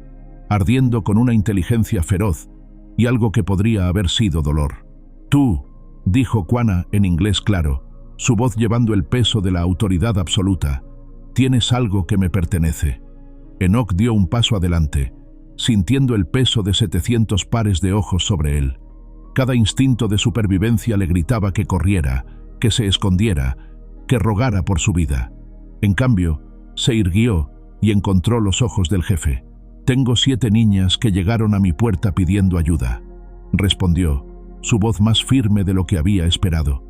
ardiendo con una inteligencia feroz y algo que podría haber sido dolor. «Tú», dijo Quanah en inglés claro, su voz llevando el peso de la autoridad absoluta, «tienes algo que me pertenece». Enoch dio un paso adelante, sintiendo el peso de 700 pares de ojos sobre él. Cada instinto de supervivencia le gritaba que corriera, que se escondiera, que rogara por su vida. En cambio, se irguió y encontró los ojos del jefe. «Tengo 7 niñas que llegaron a mi puerta pidiendo ayuda», respondió, su voz más firme de lo que había esperado.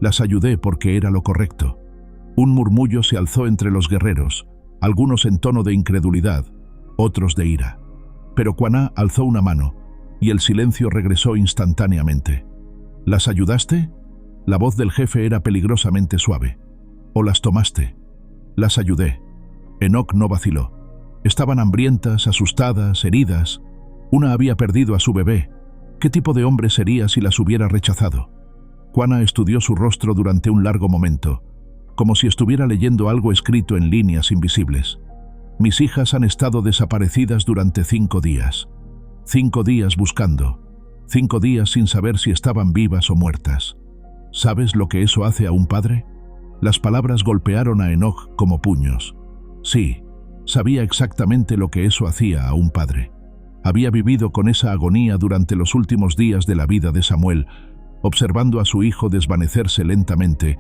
«Las ayudé porque era lo correcto». Un murmullo se alzó entre los guerreros, algunos en tono de incredulidad, otros de ira. Pero Quanah alzó una mano, y el silencio regresó instantáneamente. «¿Las ayudaste?» La voz del jefe era peligrosamente suave. «¿O las tomaste?» «Las ayudé». Enoch no vaciló. Estaban hambrientas, asustadas, heridas. Una había perdido a su bebé. ¿Qué tipo de hombre sería si las hubiera rechazado? Quanah estudió su rostro durante un largo momento, como si estuviera leyendo algo escrito en líneas invisibles. «Mis hijas han estado desaparecidas durante 5 días. 5 días buscando. 5 días sin saber si estaban vivas o muertas. ¿Sabes lo que eso hace a un padre?» Las palabras golpearon a Enoch como puños. Sí, sabía exactamente lo que eso hacía a un padre. Había vivido con esa agonía durante los últimos días de la vida de Samuel, observando a su hijo desvanecerse lentamente,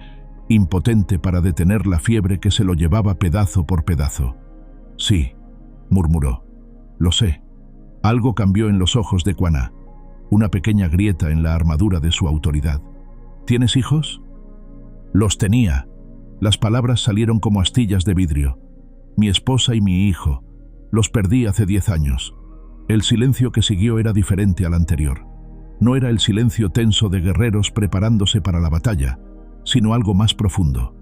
impotente para detener la fiebre que se lo llevaba pedazo por pedazo. «Sí», murmuró. «Lo sé. Algo cambió en los ojos de Quanah, una pequeña grieta en la armadura de su autoridad. ¿Tienes hijos? Los tenía. Las palabras salieron como astillas de vidrio. Mi esposa y mi hijo. Los perdí hace 10 años. El silencio que siguió era diferente al anterior. No era el silencio tenso de guerreros preparándose para la batalla, sino algo más profundo.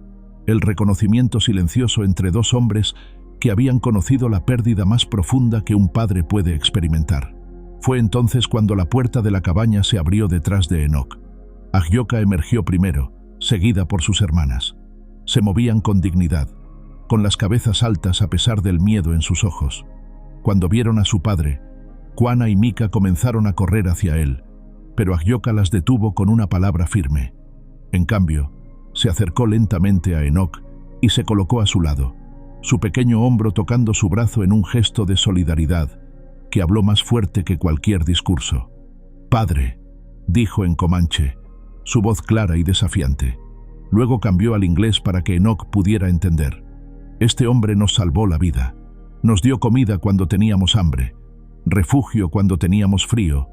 El reconocimiento silencioso entre dos hombres que habían conocido la pérdida más profunda que un padre puede experimentar. Fue entonces cuando la puerta de la cabaña se abrió detrás de Enoch. Ahyoka emergió primero, seguida por sus hermanas. Se movían con dignidad, con las cabezas altas a pesar del miedo en sus ojos. Cuando vieron a su padre, Quanah y Mika comenzaron a correr hacia él, pero Ahyoka las detuvo con una palabra firme. En cambio, se acercó lentamente a Enoch y se colocó a su lado, su pequeño hombro tocando su brazo en un gesto de solidaridad que habló más fuerte que cualquier discurso. «Padre», dijo en comanche, su voz clara y desafiante. Luego cambió al inglés para que Enoch pudiera entender. «Este hombre nos salvó la vida. Nos dio comida cuando teníamos hambre, refugio cuando teníamos frío,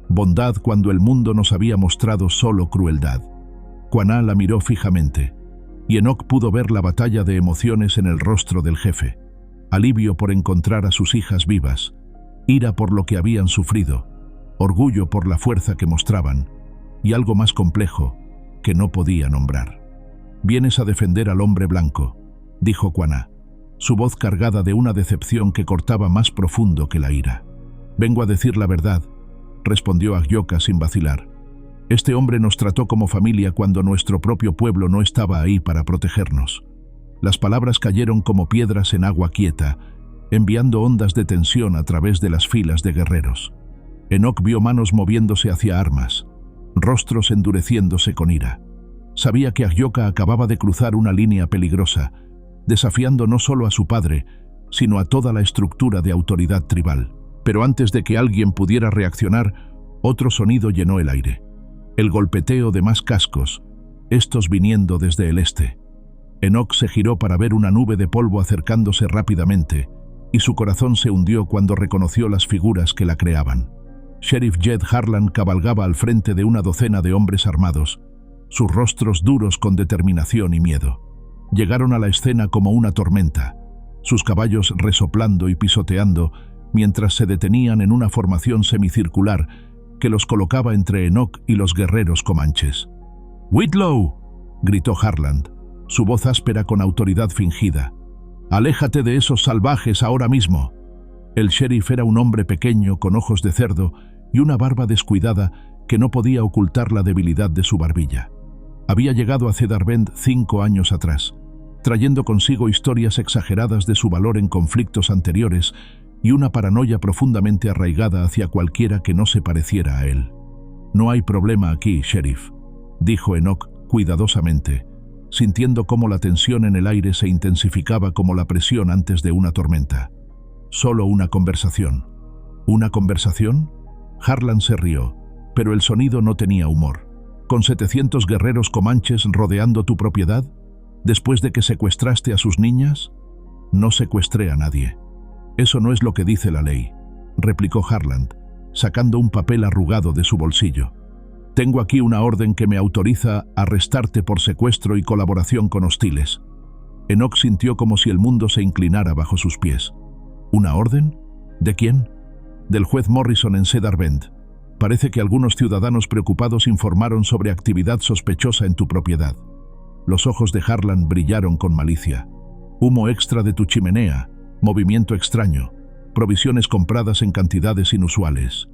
bondad cuando el mundo nos había mostrado solo crueldad». Quanah la miró fijamente, y Enoch pudo ver la batalla de emociones en el rostro del jefe. Alivio por encontrar a sus hijas vivas, ira por lo que habían sufrido, orgullo por la fuerza que mostraban, y algo más complejo que no podía nombrar. «Vienes a defender al hombre blanco», dijo Quanah, su voz cargada de una decepción que cortaba más profundo que la ira. «Vengo a decir la verdad», respondió Ahyoka sin vacilar. «Este hombre nos trató como familia cuando nuestro propio pueblo no estaba ahí para protegernos». Las palabras cayeron como piedras en agua quieta, enviando ondas de tensión a través de las filas de guerreros. Enoch vio manos moviéndose hacia armas, rostros endureciéndose con ira. Sabía que Ahyoka acababa de cruzar una línea peligrosa, desafiando no solo a su padre, sino a toda la estructura de autoridad tribal. Pero antes de que alguien pudiera reaccionar, otro sonido llenó el aire. El golpeteo de más cascos, estos viniendo desde el este. Enoch se giró para ver una nube de polvo acercándose rápidamente, y su corazón se hundió cuando reconoció las figuras que la creaban. Sheriff Jed Harlan cabalgaba al frente de una docena de hombres armados, sus rostros duros con determinación y miedo. Llegaron a la escena como una tormenta, sus caballos resoplando y pisoteando, mientras se detenían en una formación semicircular que los colocaba entre Enoch y los guerreros comanches. «Whitlow», gritó Harlan, su voz áspera con autoridad fingida. «Aléjate de esos salvajes ahora mismo». El sheriff era un hombre pequeño con ojos de cerdo y una barba descuidada que no podía ocultar la debilidad de su barbilla. Había llegado a Cedar Bend 5 años atrás, trayendo consigo historias exageradas de su valor en conflictos anteriores y una paranoia profundamente arraigada hacia cualquiera que no se pareciera a él. «No hay problema aquí, sheriff», dijo Enoch cuidadosamente, sintiendo cómo la tensión en el aire se intensificaba como la presión antes de una tormenta. «Solo una conversación». «¿Una conversación?» Harlan se rió, pero el sonido no tenía humor. «¿Con 700 guerreros comanches rodeando tu propiedad? ¿Después de que secuestraste a sus niñas?» «No secuestré a nadie». «Eso no es lo que dice la ley», replicó Harlan, sacando un papel arrugado de su bolsillo. «Tengo aquí una orden que me autoriza a arrestarte por secuestro y colaboración con hostiles». Enoch sintió como si el mundo se inclinara bajo sus pies. «¿Una orden? ¿De quién?» «Del juez Morrison en Cedar Bend. Parece que algunos ciudadanos preocupados informaron sobre actividad sospechosa en tu propiedad». Los ojos de Harlan brillaron con malicia. «Humo extra de tu chimenea, movimiento extraño, provisiones compradas en cantidades inusuales».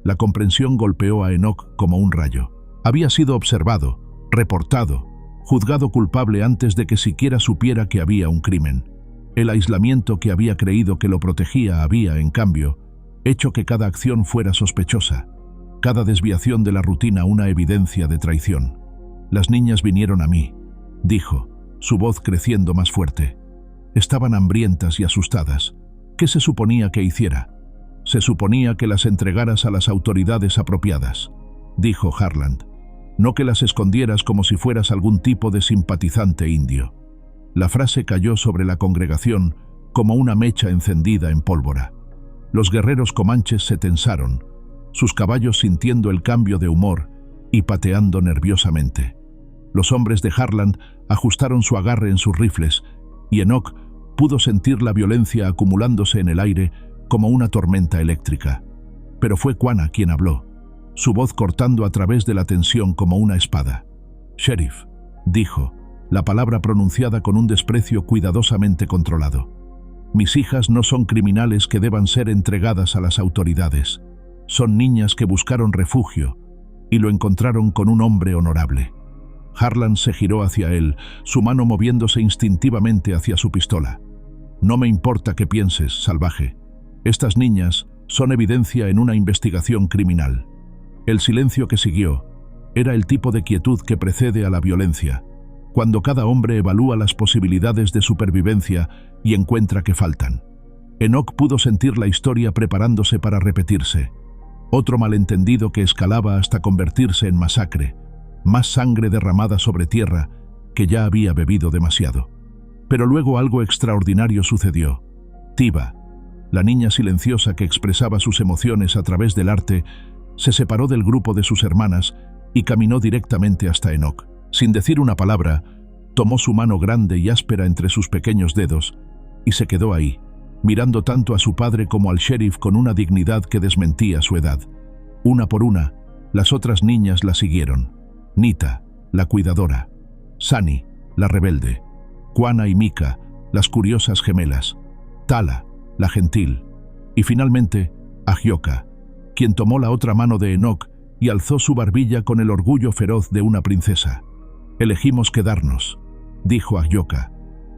La comprensión golpeó a Enoch como un rayo. Había sido observado, reportado, juzgado culpable antes de que siquiera supiera que había un crimen. El aislamiento que había creído que lo protegía había, en cambio, hecho que cada acción fuera sospechosa, cada desviación de la rutina una evidencia de traición. «Las niñas vinieron a mí», dijo, su voz creciendo más fuerte. «Estaban hambrientas y asustadas. ¿Qué se suponía que hiciera?» «Se suponía que las entregaras a las autoridades apropiadas», dijo Harlan. «No que las escondieras como si fueras algún tipo de simpatizante indio». La frase cayó sobre la congregación como una mecha encendida en pólvora. Los guerreros comanches se tensaron, sus caballos sintiendo el cambio de humor y pateando nerviosamente. Los hombres de Harland ajustaron su agarre en sus rifles y Enoch pudo sentir la violencia acumulándose en el aire como una tormenta eléctrica. Pero fue Quanah quien habló, su voz cortando a través de la tensión como una espada. «Sheriff», dijo, la palabra pronunciada con un desprecio cuidadosamente controlado. «Mis hijas no son criminales que deban ser entregadas a las autoridades. Son niñas que buscaron refugio y lo encontraron con un hombre honorable». Harland se giró hacia él, su mano moviéndose instintivamente hacia su pistola. «No me importa qué pienses, salvaje. Estas niñas son evidencia en una investigación criminal». El silencio que siguió era el tipo de quietud que precede a la violencia, cuando cada hombre evalúa las posibilidades de supervivencia y encuentra que faltan. Enoch pudo sentir la historia preparándose para repetirse. Otro malentendido que escalaba hasta convertirse en masacre, más sangre derramada sobre tierra que ya había bebido demasiado. Pero luego algo extraordinario sucedió. Tiva, la niña silenciosa que expresaba sus emociones a través del arte, se separó del grupo de sus hermanas y caminó directamente hasta Enoch. Sin decir una palabra, tomó su mano grande y áspera entre sus pequeños dedos y se quedó ahí, mirando tanto a su padre como al sheriff con una dignidad que desmentía su edad. Una por una, las otras niñas la siguieron. Nita, la cuidadora; Sunny, la rebelde; Quanah y Micah, las curiosas gemelas; Tala, la gentil; y finalmente, Ahyoka, quien tomó la otra mano de Enoch y alzó su barbilla con el orgullo feroz de una princesa. «Elegimos quedarnos», dijo Ahyoka,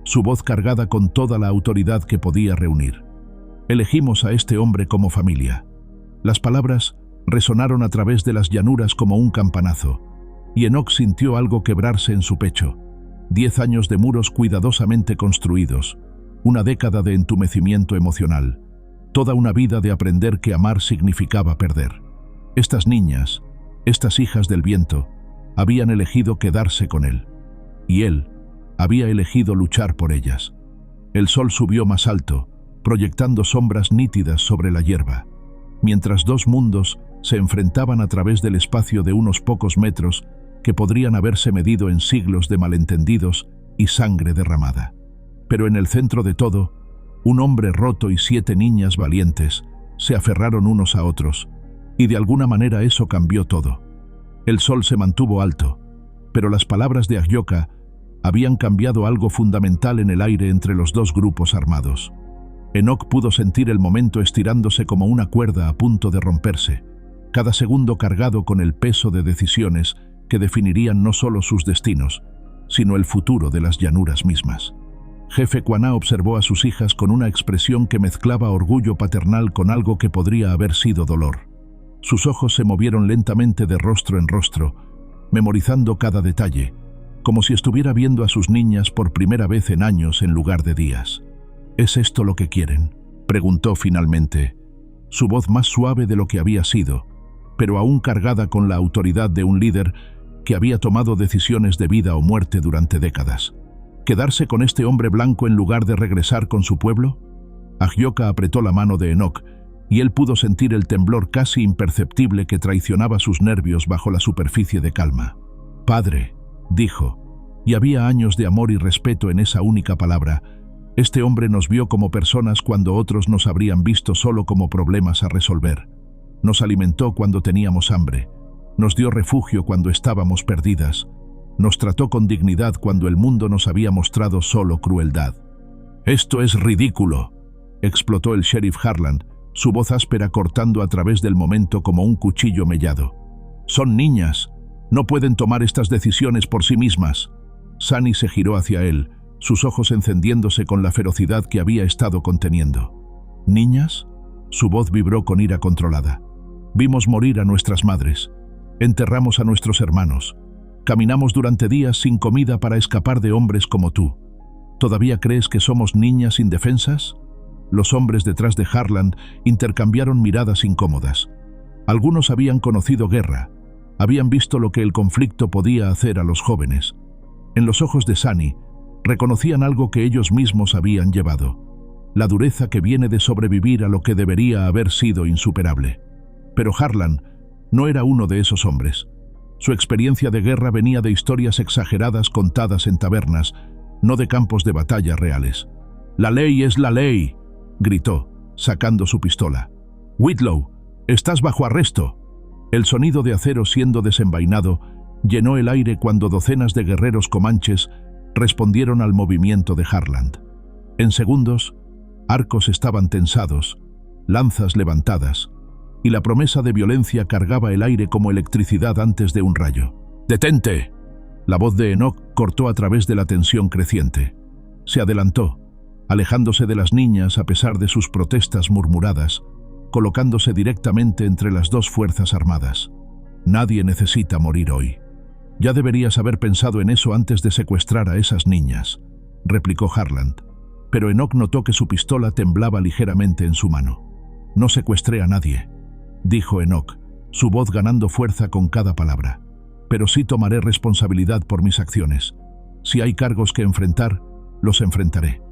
su voz cargada con toda la autoridad que podía reunir. «Elegimos a este hombre como familia». Las palabras resonaron a través de las llanuras como un campanazo, y Enoch sintió algo quebrarse en su pecho. 10 años de muros cuidadosamente construidos, una década de entumecimiento emocional, toda una vida de aprender que amar significaba perder. Estas niñas, estas hijas del viento, habían elegido quedarse con él, y él había elegido luchar por ellas. El sol subió más alto, proyectando sombras nítidas sobre la hierba, mientras dos mundos se enfrentaban a través del espacio de unos pocos metros que podrían haberse medido en siglos de malentendidos y sangre derramada. Pero en el centro de todo, un hombre roto y 7 niñas valientes se aferraron unos a otros, y de alguna manera eso cambió todo. El sol se mantuvo alto, pero las palabras de Ahyoka habían cambiado algo fundamental en el aire entre los dos grupos armados. Enoch pudo sentir el momento estirándose como una cuerda a punto de romperse, cada segundo cargado con el peso de decisiones que definirían no solo sus destinos, sino el futuro de las llanuras mismas. Jefe Quanah observó a sus hijas con una expresión que mezclaba orgullo paternal con algo que podría haber sido dolor. Sus ojos se movieron lentamente de rostro en rostro, memorizando cada detalle, como si estuviera viendo a sus niñas por primera vez en años en lugar de días. «¿Es esto lo que quieren?», preguntó finalmente, su voz más suave de lo que había sido, pero aún cargada con la autoridad de un líder que había tomado decisiones de vida o muerte durante décadas. ¿Quedarse con este hombre blanco en lugar de regresar con su pueblo? Ahyoka apretó la mano de Enoch, y él pudo sentir el temblor casi imperceptible que traicionaba sus nervios bajo la superficie de calma. «Padre», dijo, y había años de amor y respeto en esa única palabra. «Este hombre nos vio como personas cuando otros nos habrían visto solo como problemas a resolver. Nos alimentó cuando teníamos hambre. Nos dio refugio cuando estábamos perdidas. Nos trató con dignidad cuando el mundo nos había mostrado solo crueldad». «Esto es ridículo», explotó el sheriff Harland, su voz áspera cortando a través del momento como un cuchillo mellado. «Son niñas. No pueden tomar estas decisiones por sí mismas». Sunny se giró hacia él, sus ojos encendiéndose con la ferocidad que había estado conteniendo. «¿Niñas?», su voz vibró con ira controlada. «Vimos morir a nuestras madres. Enterramos a nuestros hermanos. Caminamos durante días sin comida para escapar de hombres como tú. ¿Todavía crees que somos niñas indefensas?». Los hombres detrás de Harland intercambiaron miradas incómodas. Algunos habían conocido guerra, habían visto lo que el conflicto podía hacer a los jóvenes. En los ojos de Sunny, reconocían algo que ellos mismos habían llevado. la dureza que viene de sobrevivir a lo que debería haber sido insuperable. Pero Harlan no era uno de esos hombres. Su experiencia de guerra venía de historias exageradas contadas en tabernas, no de campos de batalla reales. «¡La ley es la ley!», gritó, sacando su pistola. «Whitlow, estás bajo arresto». El sonido de acero siendo desenvainado llenó el aire cuando docenas de guerreros comanches respondieron al movimiento de Harlan. En segundos, arcos estaban tensados, lanzas levantadas, y la promesa de violencia cargaba el aire como electricidad antes de un rayo. «¡Detente!». La voz de Enoch cortó a través de la tensión creciente. Se adelantó, alejándose de las niñas a pesar de sus protestas murmuradas, colocándose directamente entre las dos fuerzas armadas. «Nadie necesita morir hoy». «Ya deberías haber pensado en eso antes de secuestrar a esas niñas», replicó Harlan, pero Enoch notó que su pistola temblaba ligeramente en su mano. «No secuestré a nadie», dijo Enoch, su voz ganando fuerza con cada palabra. «Pero sí tomaré responsabilidad por mis acciones. Si hay cargos que enfrentar, los enfrentaré.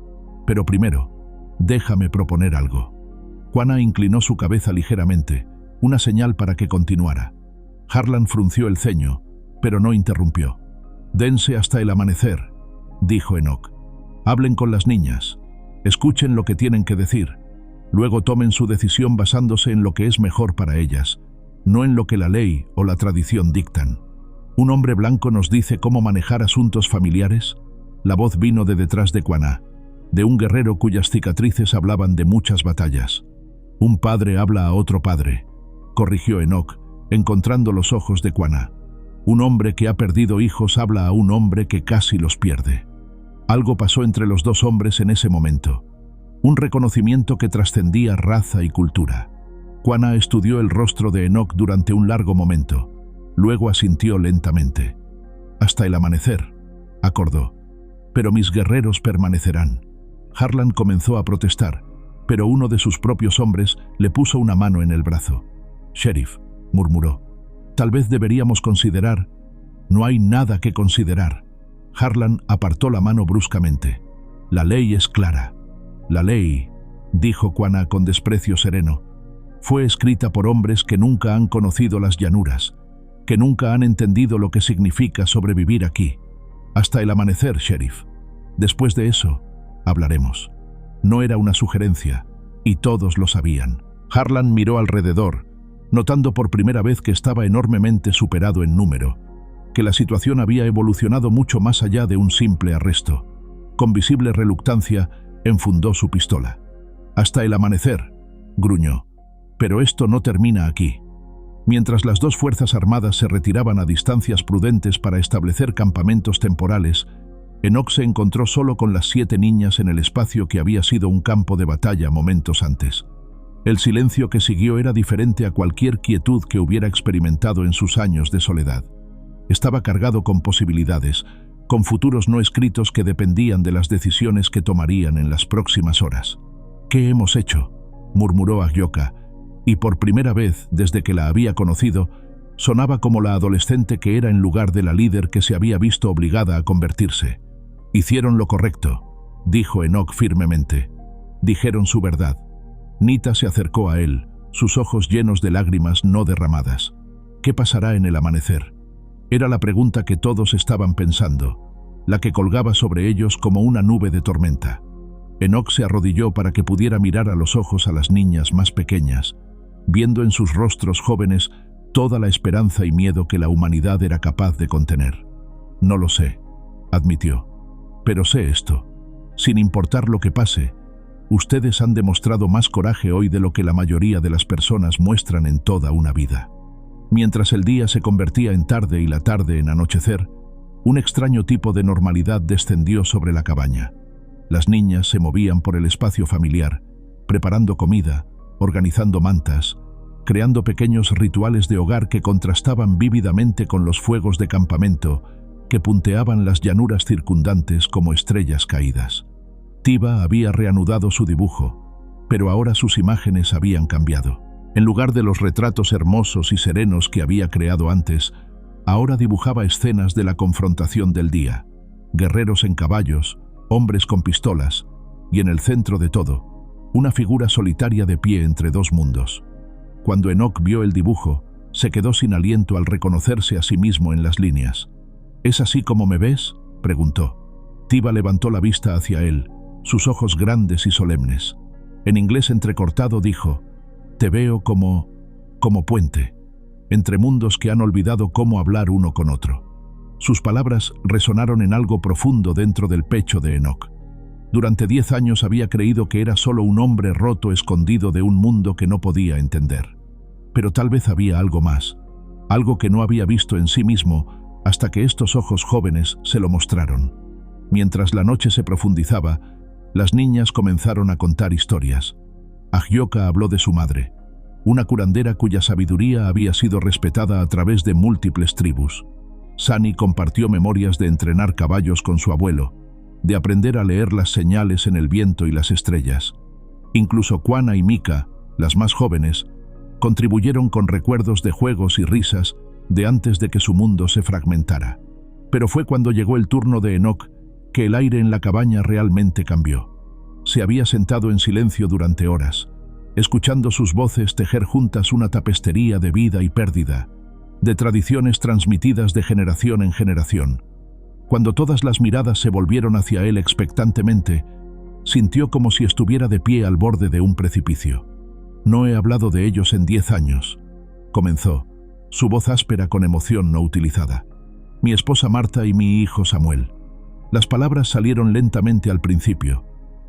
Pero primero, déjame proponer algo». Quanah inclinó su cabeza ligeramente, una señal para que continuara. Harlan frunció el ceño, pero no interrumpió. «Dense hasta el amanecer», dijo Enoch. «Hablen con las niñas. Escuchen lo que tienen que decir. Luego tomen su decisión basándose en lo que es mejor para ellas, no en lo que la ley o la tradición dictan. ¿Un hombre blanco nos dice cómo manejar asuntos familiares?». La voz vino de detrás de Quanah, de un guerrero cuyas cicatrices hablaban de muchas batallas. «Un padre habla a otro padre», corrigió Enoch, encontrando los ojos de Quanah. «Un hombre que ha perdido hijos habla a un hombre que casi los pierde». Algo pasó entre los dos hombres en ese momento. Un reconocimiento que trascendía raza y cultura. Quanah estudió el rostro de Enoch durante un largo momento. Luego asintió lentamente. «Hasta el amanecer», acordó. «Pero mis guerreros permanecerán». Harlan comenzó a protestar, pero uno de sus propios hombres le puso una mano en el brazo. «Sheriff», murmuró, «tal vez deberíamos considerar». «No hay nada que considerar». Harlan apartó la mano bruscamente. «La ley es clara». «La ley», dijo Quanah con desprecio sereno, «fue escrita por hombres que nunca han conocido las llanuras, que nunca han entendido lo que significa sobrevivir aquí. Hasta el amanecer, sheriff. Después de eso, hablaremos». No era una sugerencia, y todos lo sabían. Harlan miró alrededor, notando por primera vez que estaba enormemente superado en número, que la situación había evolucionado mucho más allá de un simple arresto. Con visible reluctancia, enfundó su pistola. «Hasta el amanecer», gruñó. «Pero esto no termina aquí». Mientras las dos fuerzas armadas se retiraban a distancias prudentes para establecer campamentos temporales, Enoch se encontró solo con las 7 niñas en el espacio que había sido un campo de batalla momentos antes. El silencio que siguió era diferente a cualquier quietud que hubiera experimentado en sus años de soledad. Estaba cargado con posibilidades, con futuros no escritos que dependían de las decisiones que tomarían en las próximas horas. «¿Qué hemos hecho?», murmuró Aghyoka, y por primera vez desde que la había conocido, sonaba como la adolescente que era en lugar de la líder que se había visto obligada a convertirse. «Hicieron lo correcto», dijo Enoch firmemente. «Dijeron su verdad». Nita se acercó a él, sus ojos llenos de lágrimas no derramadas. «¿Qué pasará en el amanecer?». Era la pregunta que todos estaban pensando, la que colgaba sobre ellos como una nube de tormenta. Enoch se arrodilló para que pudiera mirar a los ojos a las niñas más pequeñas, viendo en sus rostros jóvenes toda la esperanza y miedo que la humanidad era capaz de contener. «No lo sé», admitió, «pero sé esto. Sin importar lo que pase, ustedes han demostrado más coraje hoy de lo que la mayoría de las personas muestran en toda una vida». Mientras el día se convertía en tarde y la tarde en anochecer, un extraño tipo de normalidad descendió sobre la cabaña. Las niñas se movían por el espacio familiar, preparando comida, organizando mantas, creando pequeños rituales de hogar que contrastaban vívidamente con los fuegos de campamento que punteaban las llanuras circundantes como estrellas caídas. Tiva había reanudado su dibujo, pero ahora sus imágenes habían cambiado. En lugar de los retratos hermosos y serenos que había creado antes, ahora dibujaba escenas de la confrontación del día. Guerreros en caballos, hombres con pistolas, y en el centro de todo, una figura solitaria de pie entre dos mundos. Cuando Enoc vio el dibujo, se quedó sin aliento al reconocerse a sí mismo en las líneas. «¿Es así como me ves?», preguntó. Tiva levantó la vista hacia él, sus ojos grandes y solemnes. En inglés entrecortado dijo: «Te veo como puente, entre mundos que han olvidado cómo hablar uno con otro». Sus palabras resonaron en algo profundo dentro del pecho de Enoc. Durante 10 años había creído que era solo un hombre roto escondido de un mundo que no podía entender. Pero tal vez había algo más, algo que no había visto en sí mismo hasta que estos ojos jóvenes se lo mostraron. Mientras la noche se profundizaba, las niñas comenzaron a contar historias. Agioka habló de su madre, una curandera cuya sabiduría había sido respetada a través de múltiples tribus. Sani compartió memorias de entrenar caballos con su abuelo, de aprender a leer las señales en el viento y las estrellas. Incluso Kwana y Mika, las más jóvenes, contribuyeron con recuerdos de juegos y risas de antes de que su mundo se fragmentara. Pero fue cuando llegó el turno de Enoc que el aire en la cabaña realmente cambió. Se había sentado en silencio durante horas, escuchando sus voces tejer juntas una tapestería de vida y pérdida, de tradiciones transmitidas de generación en generación. Cuando todas las miradas se volvieron hacia él expectantemente, sintió como si estuviera de pie al borde de un precipicio. «No he hablado de ellos en 10 años», comenzó, su voz áspera con emoción no utilizada. «Mi esposa Marta y mi hijo Samuel». Las palabras salieron lentamente al principio,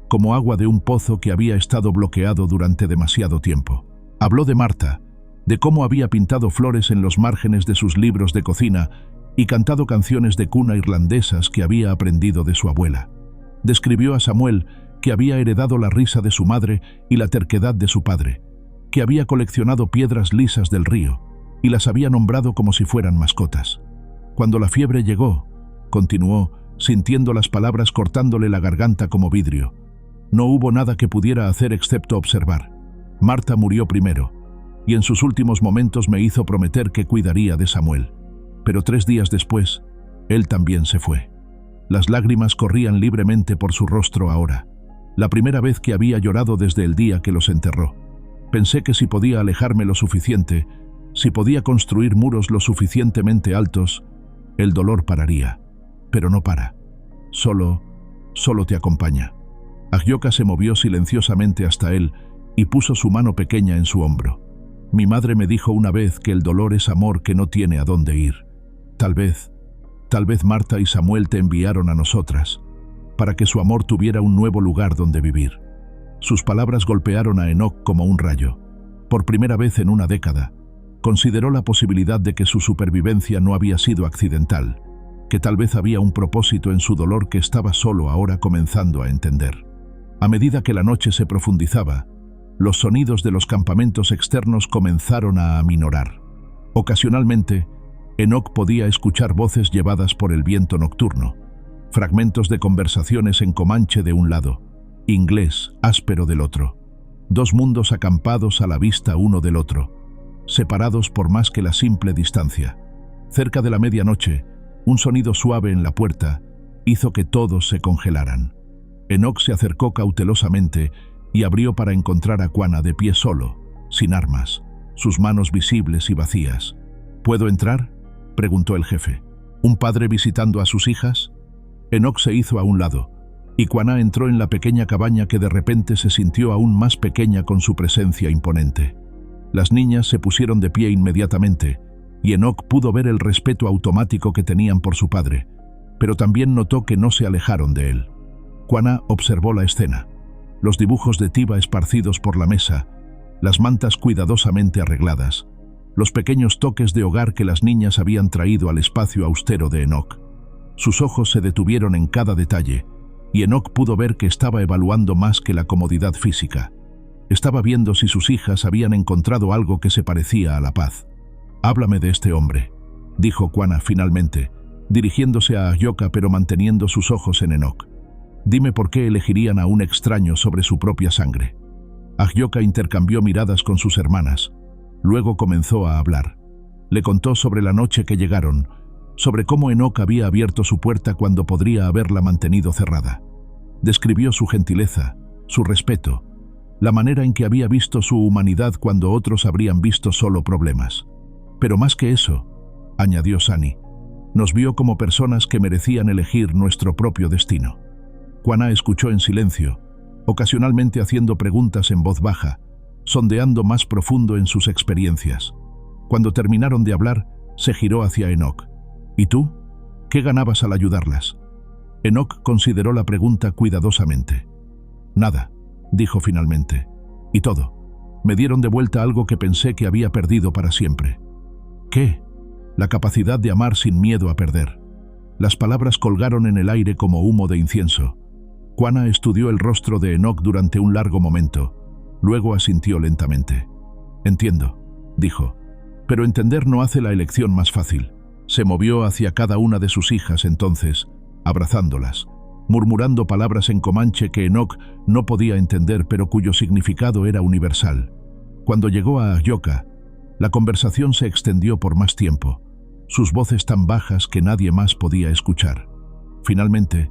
como agua de un pozo que había estado bloqueado durante demasiado tiempo. Habló de Marta, de cómo había pintado flores en los márgenes de sus libros de cocina y cantado canciones de cuna irlandesas que había aprendido de su abuela. Describió a Samuel, que había heredado la risa de su madre y la terquedad de su padre, que había coleccionado piedras lisas del río y las había nombrado como si fueran mascotas. Cuando la fiebre llegó, continuó, sintiendo las palabras cortándole la garganta como vidrio, no hubo nada que pudiera hacer excepto observar. Marta murió primero, y en sus últimos momentos me hizo prometer que cuidaría de Samuel. Pero 3 días después, él también se fue. Las lágrimas corrían libremente por su rostro ahora, la primera vez que había llorado desde el día que los enterró. Pensé que si podía alejarme lo suficiente, si podía construir muros lo suficientemente altos, el dolor pararía. Pero no para. Solo te acompaña. Agioka se movió silenciosamente hasta él y puso su mano pequeña en su hombro. Mi madre me dijo una vez que el dolor es amor que no tiene a dónde ir. Tal vez Marta y Samuel te enviaron a nosotras, para que su amor tuviera un nuevo lugar donde vivir. Sus palabras golpearon a Enoc como un rayo. Por primera vez en una década, consideró la posibilidad de que su supervivencia no había sido accidental, que tal vez había un propósito en su dolor que estaba solo ahora comenzando a entender. A medida que la noche se profundizaba, los sonidos de los campamentos externos comenzaron a aminorar. Ocasionalmente, Enoc podía escuchar voces llevadas por el viento nocturno, fragmentos de conversaciones en comanche de un lado, inglés áspero del otro, 2 mundos acampados a la vista uno del otro, separados por más que la simple distancia. Cerca de la medianoche, un sonido suave en la puerta hizo que todos se congelaran. Enoc se acercó cautelosamente y abrió para encontrar a Kwana de pie solo, sin armas, sus manos visibles y vacías. ¿Puedo entrar?, preguntó el jefe. ¿Un padre visitando a sus hijas? Enoc se hizo a un lado, y Kwana entró en la pequeña cabaña que de repente se sintió aún más pequeña con su presencia imponente. Las niñas se pusieron de pie inmediatamente, y Enoc pudo ver el respeto automático que tenían por su padre, pero también notó que no se alejaron de él. Kwana observó la escena, los dibujos de Tiva esparcidos por la mesa, las mantas cuidadosamente arregladas, los pequeños toques de hogar que las niñas habían traído al espacio austero de Enoc. Sus ojos se detuvieron en cada detalle, y Enoc pudo ver que estaba evaluando más que la comodidad física. Estaba viendo si sus hijas habían encontrado algo que se parecía a la paz. «Háblame de este hombre», dijo Kwana finalmente, dirigiéndose a Agioka pero manteniendo sus ojos en Enoc. «Dime por qué elegirían a un extraño sobre su propia sangre». Agioka intercambió miradas con sus hermanas. Luego comenzó a hablar. Le contó sobre la noche que llegaron, sobre cómo Enoc había abierto su puerta cuando podría haberla mantenido cerrada. Describió su gentileza, su respeto, la manera en que había visto su humanidad cuando otros habrían visto solo problemas. Pero más que eso, añadió Sunny, nos vio como personas que merecían elegir nuestro propio destino. Quanah escuchó en silencio, ocasionalmente haciendo preguntas en voz baja, sondeando más profundo en sus experiencias. Cuando terminaron de hablar, se giró hacia Enoch. ¿Y tú? ¿Qué ganabas al ayudarlas? Enoch consideró la pregunta cuidadosamente. Nada, dijo finalmente. Y todo. Me dieron de vuelta algo que pensé que había perdido para siempre. ¿Qué? La capacidad de amar sin miedo a perder. Las palabras colgaron en el aire como humo de incienso. Quanah estudió el rostro de Enoch durante un largo momento. Luego asintió lentamente. Entiendo, dijo. Pero entender no hace la elección más fácil. Se movió hacia cada una de sus hijas entonces, abrazándolas, murmurando palabras en comanche que Enoch no podía entender pero cuyo significado era universal. Cuando llegó a Ahyoka, la conversación se extendió por más tiempo, sus voces tan bajas que nadie más podía escuchar. Finalmente,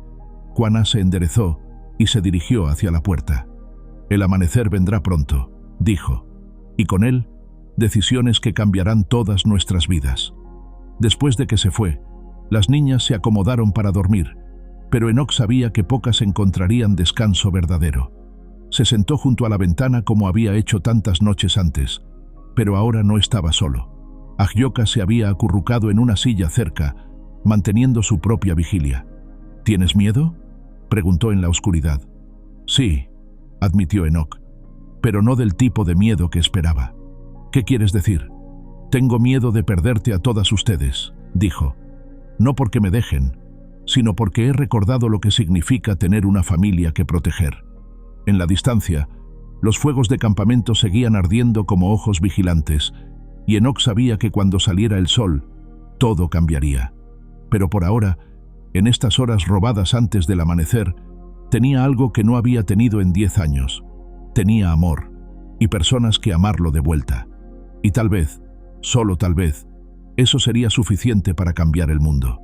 Quanah se enderezó y se dirigió hacia la puerta. El amanecer vendrá pronto, dijo, y con él, decisiones que cambiarán todas nuestras vidas. Después de que se fue, las niñas se acomodaron para dormir, pero Enoch sabía que pocas encontrarían descanso verdadero. Se sentó junto a la ventana como había hecho tantas noches antes, pero ahora no estaba solo. Ahyoka se había acurrucado en una silla cerca, manteniendo su propia vigilia. ¿Tienes miedo?, preguntó en la oscuridad. Sí, admitió Enoch, pero no del tipo de miedo que esperaba. ¿Qué quieres decir? Tengo miedo de perderte a todas ustedes, dijo. No porque me dejen, sino porque he recordado lo que significa tener una familia que proteger. En la distancia, los fuegos de campamento seguían ardiendo como ojos vigilantes, y Enoch sabía que cuando saliera el sol, todo cambiaría. Pero por ahora, en estas horas robadas antes del amanecer, tenía algo que no había tenido en 10 años. Tenía amor, y personas que amarlo de vuelta. Y tal vez, solo tal vez, eso sería suficiente para cambiar el mundo.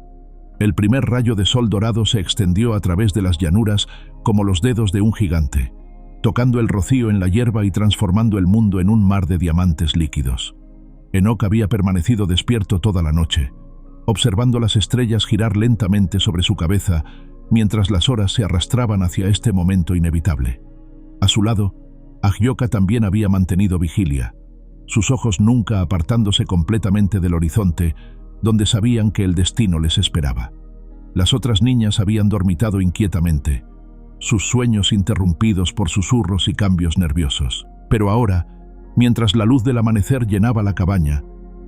El primer rayo de sol dorado se extendió a través de las llanuras como los dedos de un gigante, tocando el rocío en la hierba y transformando el mundo en un mar de diamantes líquidos. Enoch había permanecido despierto toda la noche, observando las estrellas girar lentamente sobre su cabeza mientras las horas se arrastraban hacia este momento inevitable. A su lado, Ahyoka también había mantenido vigilia, sus ojos nunca apartándose completamente del horizonte, donde sabían que el destino les esperaba. Las otras niñas habían dormitado inquietamente, sus sueños interrumpidos por susurros y cambios nerviosos. Pero ahora, mientras la luz del amanecer llenaba la cabaña,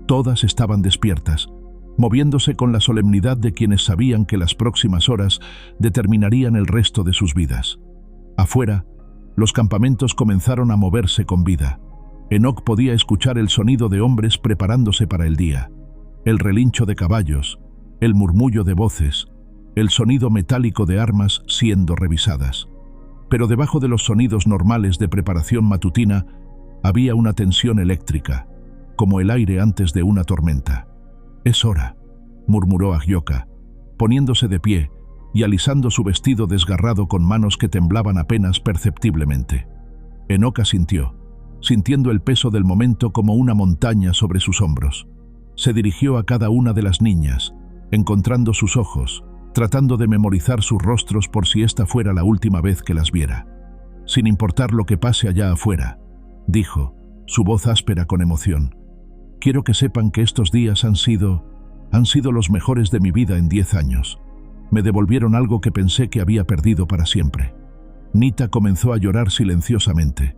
todas estaban despiertas, moviéndose con la solemnidad de quienes sabían que las próximas horas determinarían el resto de sus vidas. Afuera, los campamentos comenzaron a moverse con vida. Enoch podía escuchar el sonido de hombres preparándose para el día, el relincho de caballos, el murmullo de voces, el sonido metálico de armas siendo revisadas. Pero debajo de los sonidos normales de preparación matutina había una tensión eléctrica, como el aire antes de una tormenta. «Es hora», murmuró Ahyoka, poniéndose de pie y alisando su vestido desgarrado con manos que temblaban apenas perceptiblemente. Enoch asintió, sintiendo el peso del momento como una montaña sobre sus hombros. Se dirigió a cada una de las niñas, encontrando sus ojos, tratando de memorizar sus rostros por si esta fuera la última vez que las viera. «Sin importar lo que pase allá afuera», dijo, su voz áspera con emoción. «Quiero que sepan que estos días han sido los mejores de mi vida en 10 años. Me devolvieron algo que pensé que había perdido para siempre». Nita comenzó a llorar silenciosamente,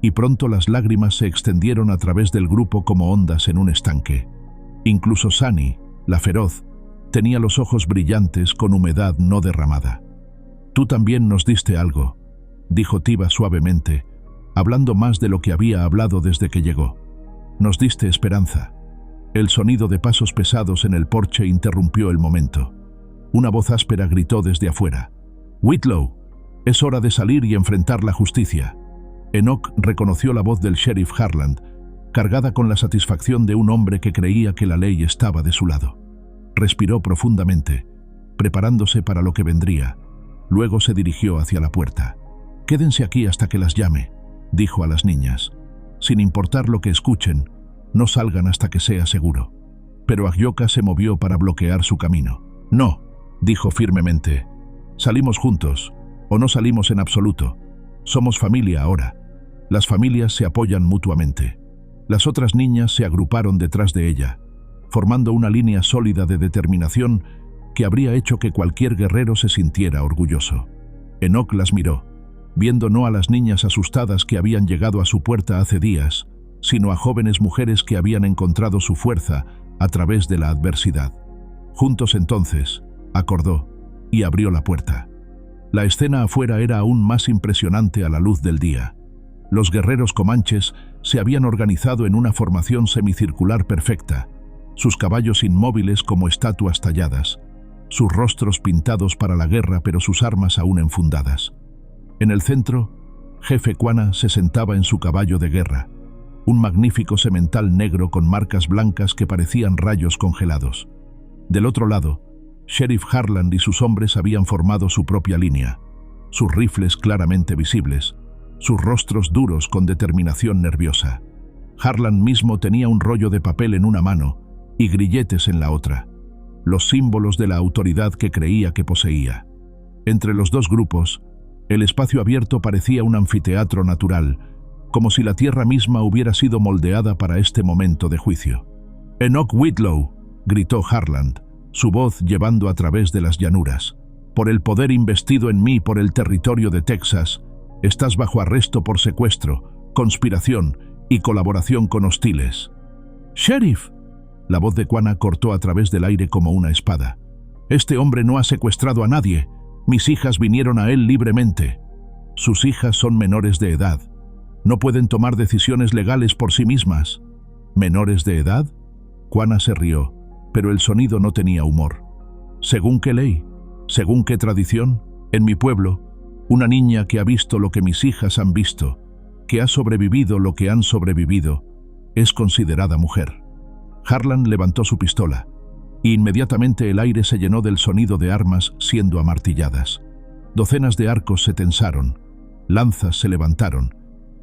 y pronto las lágrimas se extendieron a través del grupo como ondas en un estanque. Incluso Sunny, la feroz, tenía los ojos brillantes con humedad no derramada. «Tú también nos diste algo», dijo Tiva suavemente, hablando más de lo que había hablado desde que llegó. «Nos diste esperanza». El sonido de pasos pesados en el porche interrumpió el momento. Una voz áspera gritó desde afuera. «Whitlow, es hora de salir y enfrentar la justicia». Enoch reconoció la voz del sheriff Harland, cargada con la satisfacción de un hombre que creía que la ley estaba de su lado. Respiró profundamente, preparándose para lo que vendría. Luego se dirigió hacia la puerta. «Quédense aquí hasta que las llame», dijo a las niñas. Sin importar lo que escuchen, no salgan hasta que sea seguro. Pero Ahyoka se movió para bloquear su camino. No, dijo firmemente. Salimos juntos, o no salimos en absoluto. Somos familia ahora. Las familias se apoyan mutuamente. Las otras niñas se agruparon detrás de ella, formando una línea sólida de determinación que habría hecho que cualquier guerrero se sintiera orgulloso. Enoch las miró, viendo no a las niñas asustadas que habían llegado a su puerta hace días, sino a jóvenes mujeres que habían encontrado su fuerza a través de la adversidad. Juntos entonces, acordó, y abrió la puerta. La escena afuera era aún más impresionante a la luz del día. Los guerreros comanches se habían organizado en una formación semicircular perfecta, sus caballos inmóviles como estatuas talladas, sus rostros pintados para la guerra pero sus armas aún enfundadas. En el centro, Jefe Quana se sentaba en su caballo de guerra, un magnífico semental negro con marcas blancas que parecían rayos congelados. Del otro lado, Sheriff Harland y sus hombres habían formado su propia línea, sus rifles claramente visibles, sus rostros duros con determinación nerviosa. Harland mismo tenía un rollo de papel en una mano y grilletes en la otra, los símbolos de la autoridad que creía que poseía. Entre los dos grupos, el espacio abierto parecía un anfiteatro natural, como si la tierra misma hubiera sido moldeada para este momento de juicio. «Enoch Whitlow», gritó Harland, su voz llevando a través de las llanuras. «Por el poder investido en mí por el territorio de Texas, estás bajo arresto por secuestro, conspiración y colaboración con hostiles». «¡Sheriff!», la voz de Quana cortó a través del aire como una espada. «Este hombre no ha secuestrado a nadie. Mis hijas vinieron a él libremente. Sus hijas son menores de edad. No pueden tomar decisiones legales por sí mismas». «¿Menores de edad?». Quana se rió, pero el sonido no tenía humor. «¿Según qué ley? ¿Según qué tradición? En mi pueblo, una niña que ha visto lo que mis hijas han visto, que ha sobrevivido lo que han sobrevivido, es considerada mujer». Harland levantó su pistola, y inmediatamente el aire se llenó del sonido de armas siendo amartilladas. Docenas de arcos se tensaron, lanzas se levantaron,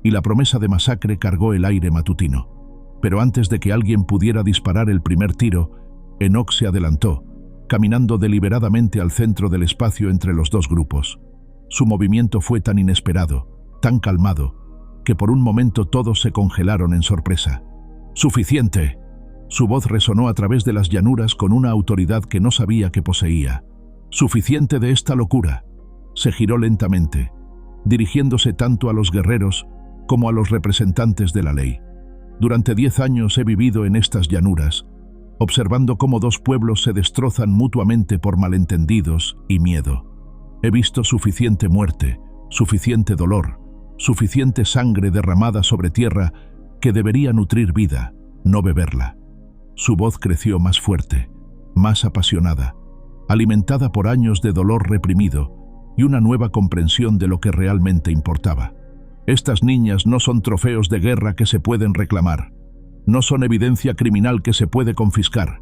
y la promesa de masacre cargó el aire matutino. Pero antes de que alguien pudiera disparar el primer tiro, Enoch se adelantó, caminando deliberadamente al centro del espacio entre los dos grupos. Su movimiento fue tan inesperado, tan calmado, que por un momento todos se congelaron en sorpresa. «¡Suficiente!». Su voz resonó a través de las llanuras con una autoridad que no sabía que poseía. «¡Suficiente de esta locura!». Se giró lentamente, dirigiéndose tanto a los guerreros como a los representantes de la ley. «Durante 10 años he vivido en estas llanuras, observando cómo dos pueblos se destrozan mutuamente por malentendidos y miedo. He visto suficiente muerte, suficiente dolor, suficiente sangre derramada sobre tierra que debería nutrir vida, no beberla». Su voz creció más fuerte, más apasionada, alimentada por años de dolor reprimido y una nueva comprensión de lo que realmente importaba. «Estas niñas no son trofeos de guerra que se pueden reclamar. No son evidencia criminal que se puede confiscar.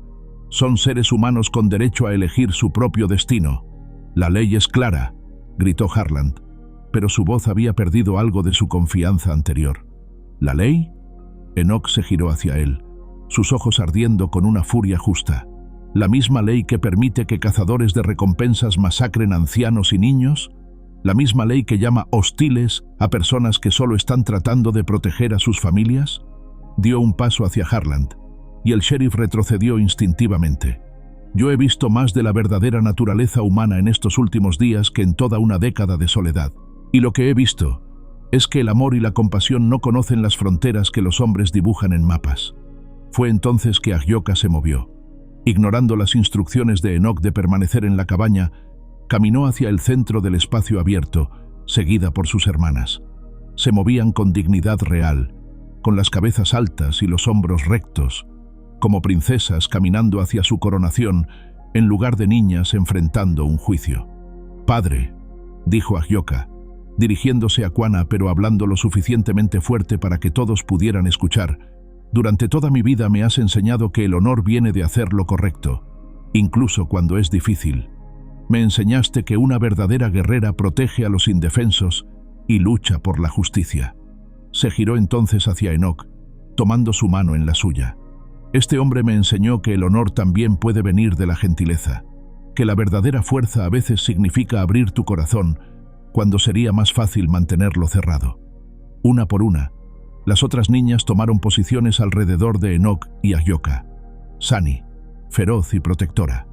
Son seres humanos con derecho a elegir su propio destino. La ley es clara», gritó Harland, pero su voz había perdido algo de su confianza anterior. «¿La ley?». Enoch se giró hacia él, sus ojos ardiendo con una furia justa. «¿La misma ley que permite que cazadores de recompensas masacren ancianos y niños? ¿La misma ley que llama hostiles a personas que solo están tratando de proteger a sus familias?». Dio un paso hacia Harland, y el sheriff retrocedió instintivamente. «Yo he visto más de la verdadera naturaleza humana en estos últimos días que en toda una década de soledad. Y lo que he visto es que el amor y la compasión no conocen las fronteras que los hombres dibujan en mapas». Fue entonces que Ahyoka se movió. Ignorando las instrucciones de Enoch de permanecer en la cabaña, caminó hacia el centro del espacio abierto, seguida por sus hermanas. Se movían con dignidad real, con las cabezas altas y los hombros rectos, como princesas caminando hacia su coronación, en lugar de niñas enfrentando un juicio. «Padre», dijo Ahyoka, dirigiéndose a Quana pero hablando lo suficientemente fuerte para que todos pudieran escuchar, «durante toda mi vida me has enseñado que el honor viene de hacer lo correcto, incluso cuando es difícil. Me enseñaste que una verdadera guerrera protege a los indefensos y lucha por la justicia. Se giró entonces hacia Enoc, tomando su mano en la suya. Este hombre me enseñó que el honor también puede venir de la gentileza, que la verdadera fuerza a veces significa abrir tu corazón cuando sería más fácil mantenerlo cerrado. Una por una, las otras niñas tomaron posiciones alrededor de Enoc y Ahyoka. Sani, feroz y protectora.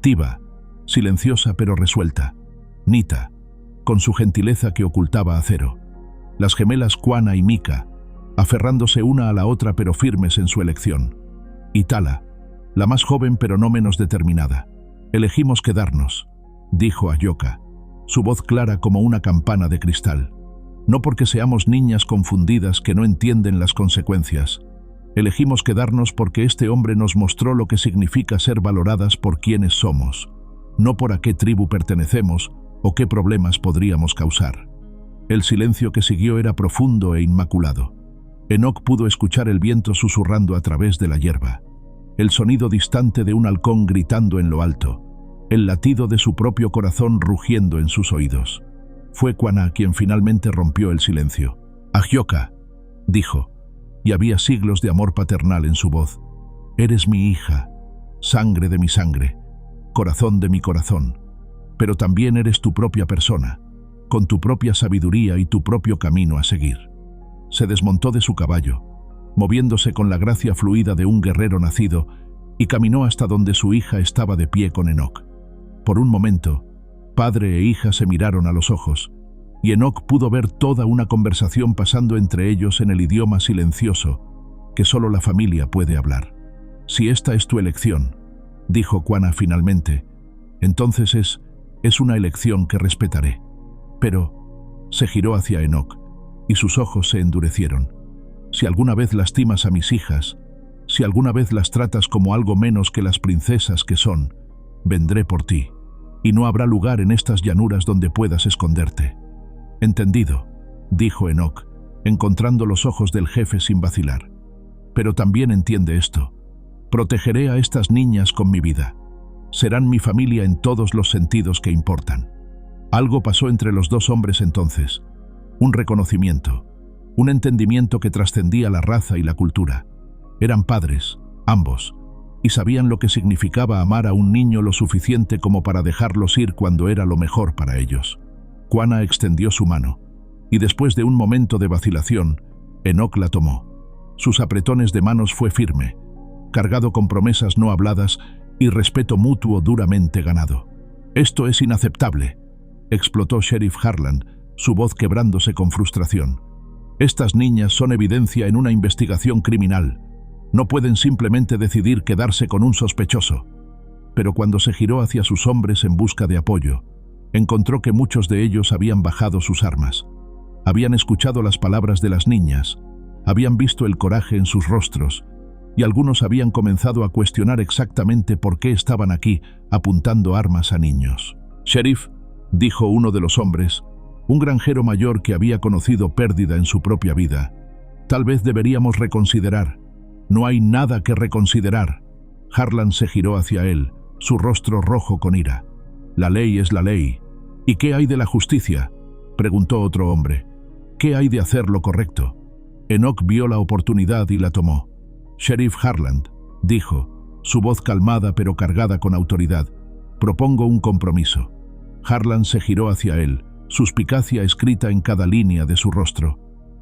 Tiba, silenciosa pero resuelta. Nita, con su gentileza que ocultaba acero. Las gemelas Kwana y Mika, aferrándose una a la otra pero firmes en su elección. Y Tala, la más joven pero no menos determinada. Elegimos quedarnos, dijo Ahyoka, su voz clara como una campana de cristal. No porque seamos niñas confundidas que no entienden las consecuencias. Elegimos quedarnos porque este hombre nos mostró lo que significa ser valoradas por quienes somos, no por a qué tribu pertenecemos o qué problemas podríamos causar. El silencio que siguió era profundo e inmaculado. Enoc pudo escuchar el viento susurrando a través de la hierba, el sonido distante de un halcón gritando en lo alto, el latido de su propio corazón rugiendo en sus oídos. Fue Kwana quien finalmente rompió el silencio. «Ahyoka», dijo, y había siglos de amor paternal en su voz. «Eres mi hija, sangre de mi sangre, corazón de mi corazón, pero también eres tu propia persona, con tu propia sabiduría y tu propio camino a seguir». Se desmontó de su caballo, moviéndose con la gracia fluida de un guerrero nacido, y caminó hasta donde su hija estaba de pie con Enoc. Por un momento, padre e hija se miraron a los ojos, y Enoc pudo ver toda una conversación pasando entre ellos en el idioma silencioso que solo la familia puede hablar. «Si esta es tu elección», dijo Kwana finalmente, «entonces es una elección que respetaré». Pero se giró hacia Enoc, y sus ojos se endurecieron. «Si alguna vez lastimas a mis hijas, si alguna vez las tratas como algo menos que las princesas que son, vendré por ti, y no habrá lugar en estas llanuras donde puedas esconderte». «Entendido», dijo Enoc, encontrando los ojos del jefe sin vacilar. «Pero también entiende esto. Protegeré a estas niñas con mi vida. Serán mi familia en todos los sentidos que importan». Algo pasó entre los dos hombres entonces. Un reconocimiento, un entendimiento que trascendía la raza y la cultura. Eran padres, ambos, y sabían lo que significaba amar a un niño lo suficiente como para dejarlos ir cuando era lo mejor para ellos. Kwana extendió su mano, y después de un momento de vacilación, Enoc la tomó. Sus apretones de manos fue firme, cargado con promesas no habladas y respeto mutuo duramente ganado. «Esto es inaceptable», explotó Sheriff Harlan, su voz quebrándose con frustración. «Estas niñas son evidencia en una investigación criminal. No pueden simplemente decidir quedarse con un sospechoso». Pero cuando se giró hacia sus hombres en busca de apoyo, encontró que muchos de ellos habían bajado sus armas. Habían escuchado las palabras de las niñas, habían visto el coraje en sus rostros, y algunos habían comenzado a cuestionar exactamente por qué estaban aquí apuntando armas a niños. «Sheriff», dijo uno de los hombres, un granjero mayor que había conocido pérdida en su propia vida, «tal vez deberíamos reconsiderar». «No hay nada que reconsiderar». Harlan se giró hacia él, su rostro rojo con ira. «La ley es la ley». «¿Y qué hay de la justicia?», preguntó otro hombre. «¿Qué hay de hacer lo correcto?». Enoc vio la oportunidad y la tomó. «Sheriff Harlan», dijo, su voz calmada pero cargada con autoridad, «propongo un compromiso». Harlan se giró hacia él, suspicacia escrita en cada línea de su rostro.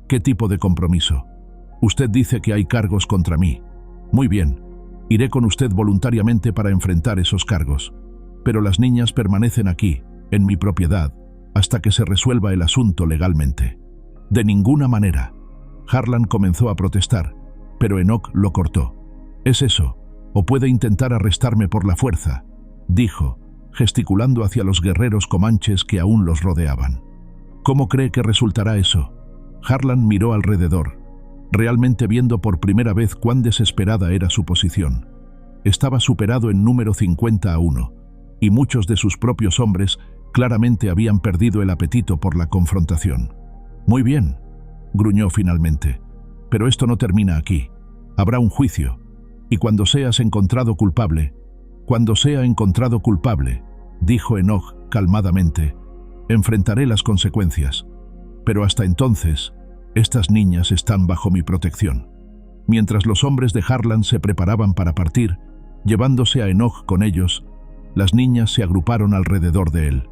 «¿Qué tipo de compromiso?». «Usted dice que hay cargos contra mí. Muy bien, iré con usted voluntariamente para enfrentar esos cargos. Pero las niñas permanecen aquí, en mi propiedad, hasta que se resuelva el asunto legalmente». «De ninguna manera». Harlan comenzó a protestar, pero Enoc lo cortó. «Es eso, o puede intentar arrestarme por la fuerza», dijo, gesticulando hacia los guerreros comanches que aún los rodeaban. «¿Cómo cree que resultará eso?». Harlan miró alrededor, realmente viendo por primera vez cuán desesperada era su posición. Estaba superado en número 50-1, y muchos de sus propios hombres claramente habían perdido el apetito por la confrontación. «Muy bien», gruñó finalmente, «pero esto no termina aquí. Habrá un juicio, y cuando sea encontrado culpable, dijo Enoc calmadamente, enfrentaré las consecuencias. Pero hasta entonces, Estas niñas están bajo mi protección. Mientras los hombres de Harlan se preparaban para partir, llevándose a Enoch con ellos, las niñas se agruparon alrededor de él.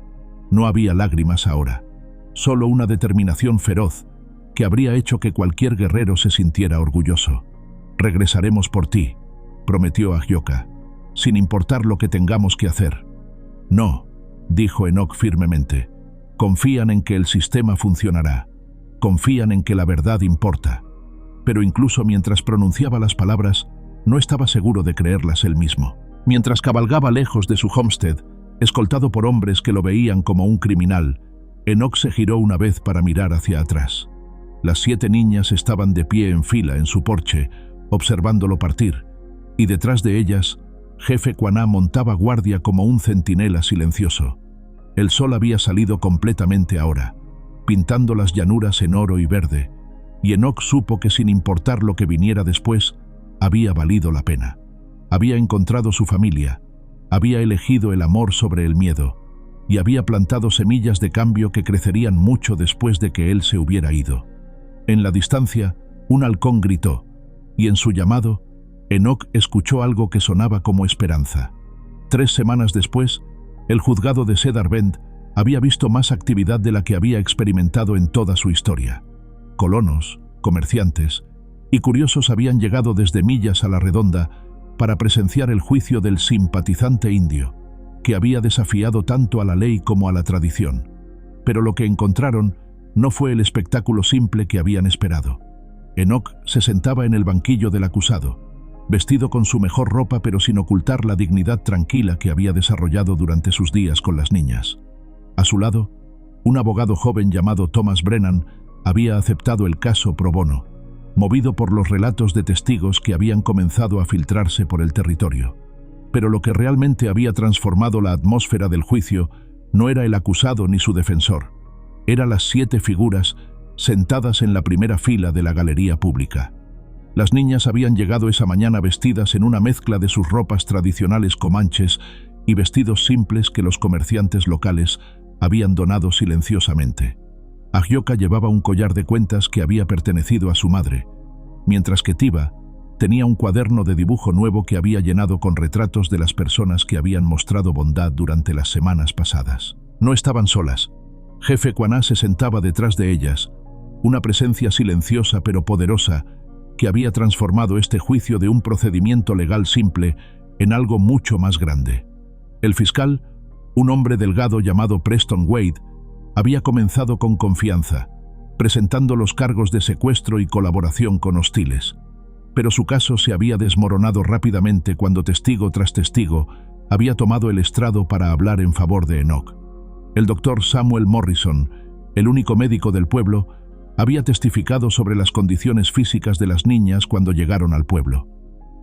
No había lágrimas ahora, solo una determinación feroz que habría hecho que cualquier guerrero se sintiera orgulloso. «Regresaremos por ti», prometió Ahyoka, «sin importar lo que tengamos que hacer». «No», dijo Enoch firmemente. «Confían en que el sistema funcionará. Confían en que la verdad importa». Pero incluso mientras pronunciaba las palabras, no estaba seguro de creerlas él mismo. Mientras cabalgaba lejos de su homestead, escoltado por hombres que lo veían como un criminal, Enoch se giró una vez para mirar hacia atrás. Las 7 niñas estaban de pie en fila en su porche, observándolo partir, y detrás de ellas, Jefe Quanah montaba guardia como un centinela silencioso. El sol había salido completamente ahora, pintando las llanuras en oro y verde, y Enoch supo que sin importar lo que viniera después, había valido la pena. Había encontrado su familia, había elegido el amor sobre el miedo, y había plantado semillas de cambio que crecerían mucho después de que él se hubiera ido. En la distancia, un halcón gritó, y en su llamado, Enoch escuchó algo que sonaba como esperanza. 3 semanas después, el juzgado de Cedar Bend había visto más actividad de la que había experimentado en toda su historia. Colonos, comerciantes y curiosos habían llegado desde millas a la redonda para presenciar el juicio del simpatizante indio, que había desafiado tanto a la ley como a la tradición. Pero lo que encontraron no fue el espectáculo simple que habían esperado. Enoch se sentaba en el banquillo del acusado, vestido con su mejor ropa pero sin ocultar la dignidad tranquila que había desarrollado durante sus días con las niñas. A su lado, un abogado joven llamado Thomas Brennan había aceptado el caso pro bono, movido por los relatos de testigos que habían comenzado a filtrarse por el territorio. Pero lo que realmente había transformado la atmósfera del juicio no era el acusado ni su defensor, eran las 7 figuras sentadas en la primera fila de la galería pública. Las niñas habían llegado esa mañana vestidas en una mezcla de sus ropas tradicionales comanches y vestidos simples que los comerciantes locales habían donado silenciosamente. Ahyoka llevaba un collar de cuentas que había pertenecido a su madre, mientras que Tiba tenía un cuaderno de dibujo nuevo que había llenado con retratos de las personas que habían mostrado bondad durante las semanas pasadas. No estaban solas. Jefe Quanah se sentaba detrás de ellas, una presencia silenciosa pero poderosa que había transformado este juicio de un procedimiento legal simple en algo mucho más grande. El fiscal, un hombre delgado llamado Preston Wade, había comenzado con confianza, presentando los cargos de secuestro y colaboración con hostiles. Pero su caso se había desmoronado rápidamente cuando testigo tras testigo había tomado el estrado para hablar en favor de Enoch. El doctor Samuel Morrison, el único médico del pueblo, había testificado sobre las condiciones físicas de las niñas cuando llegaron al pueblo.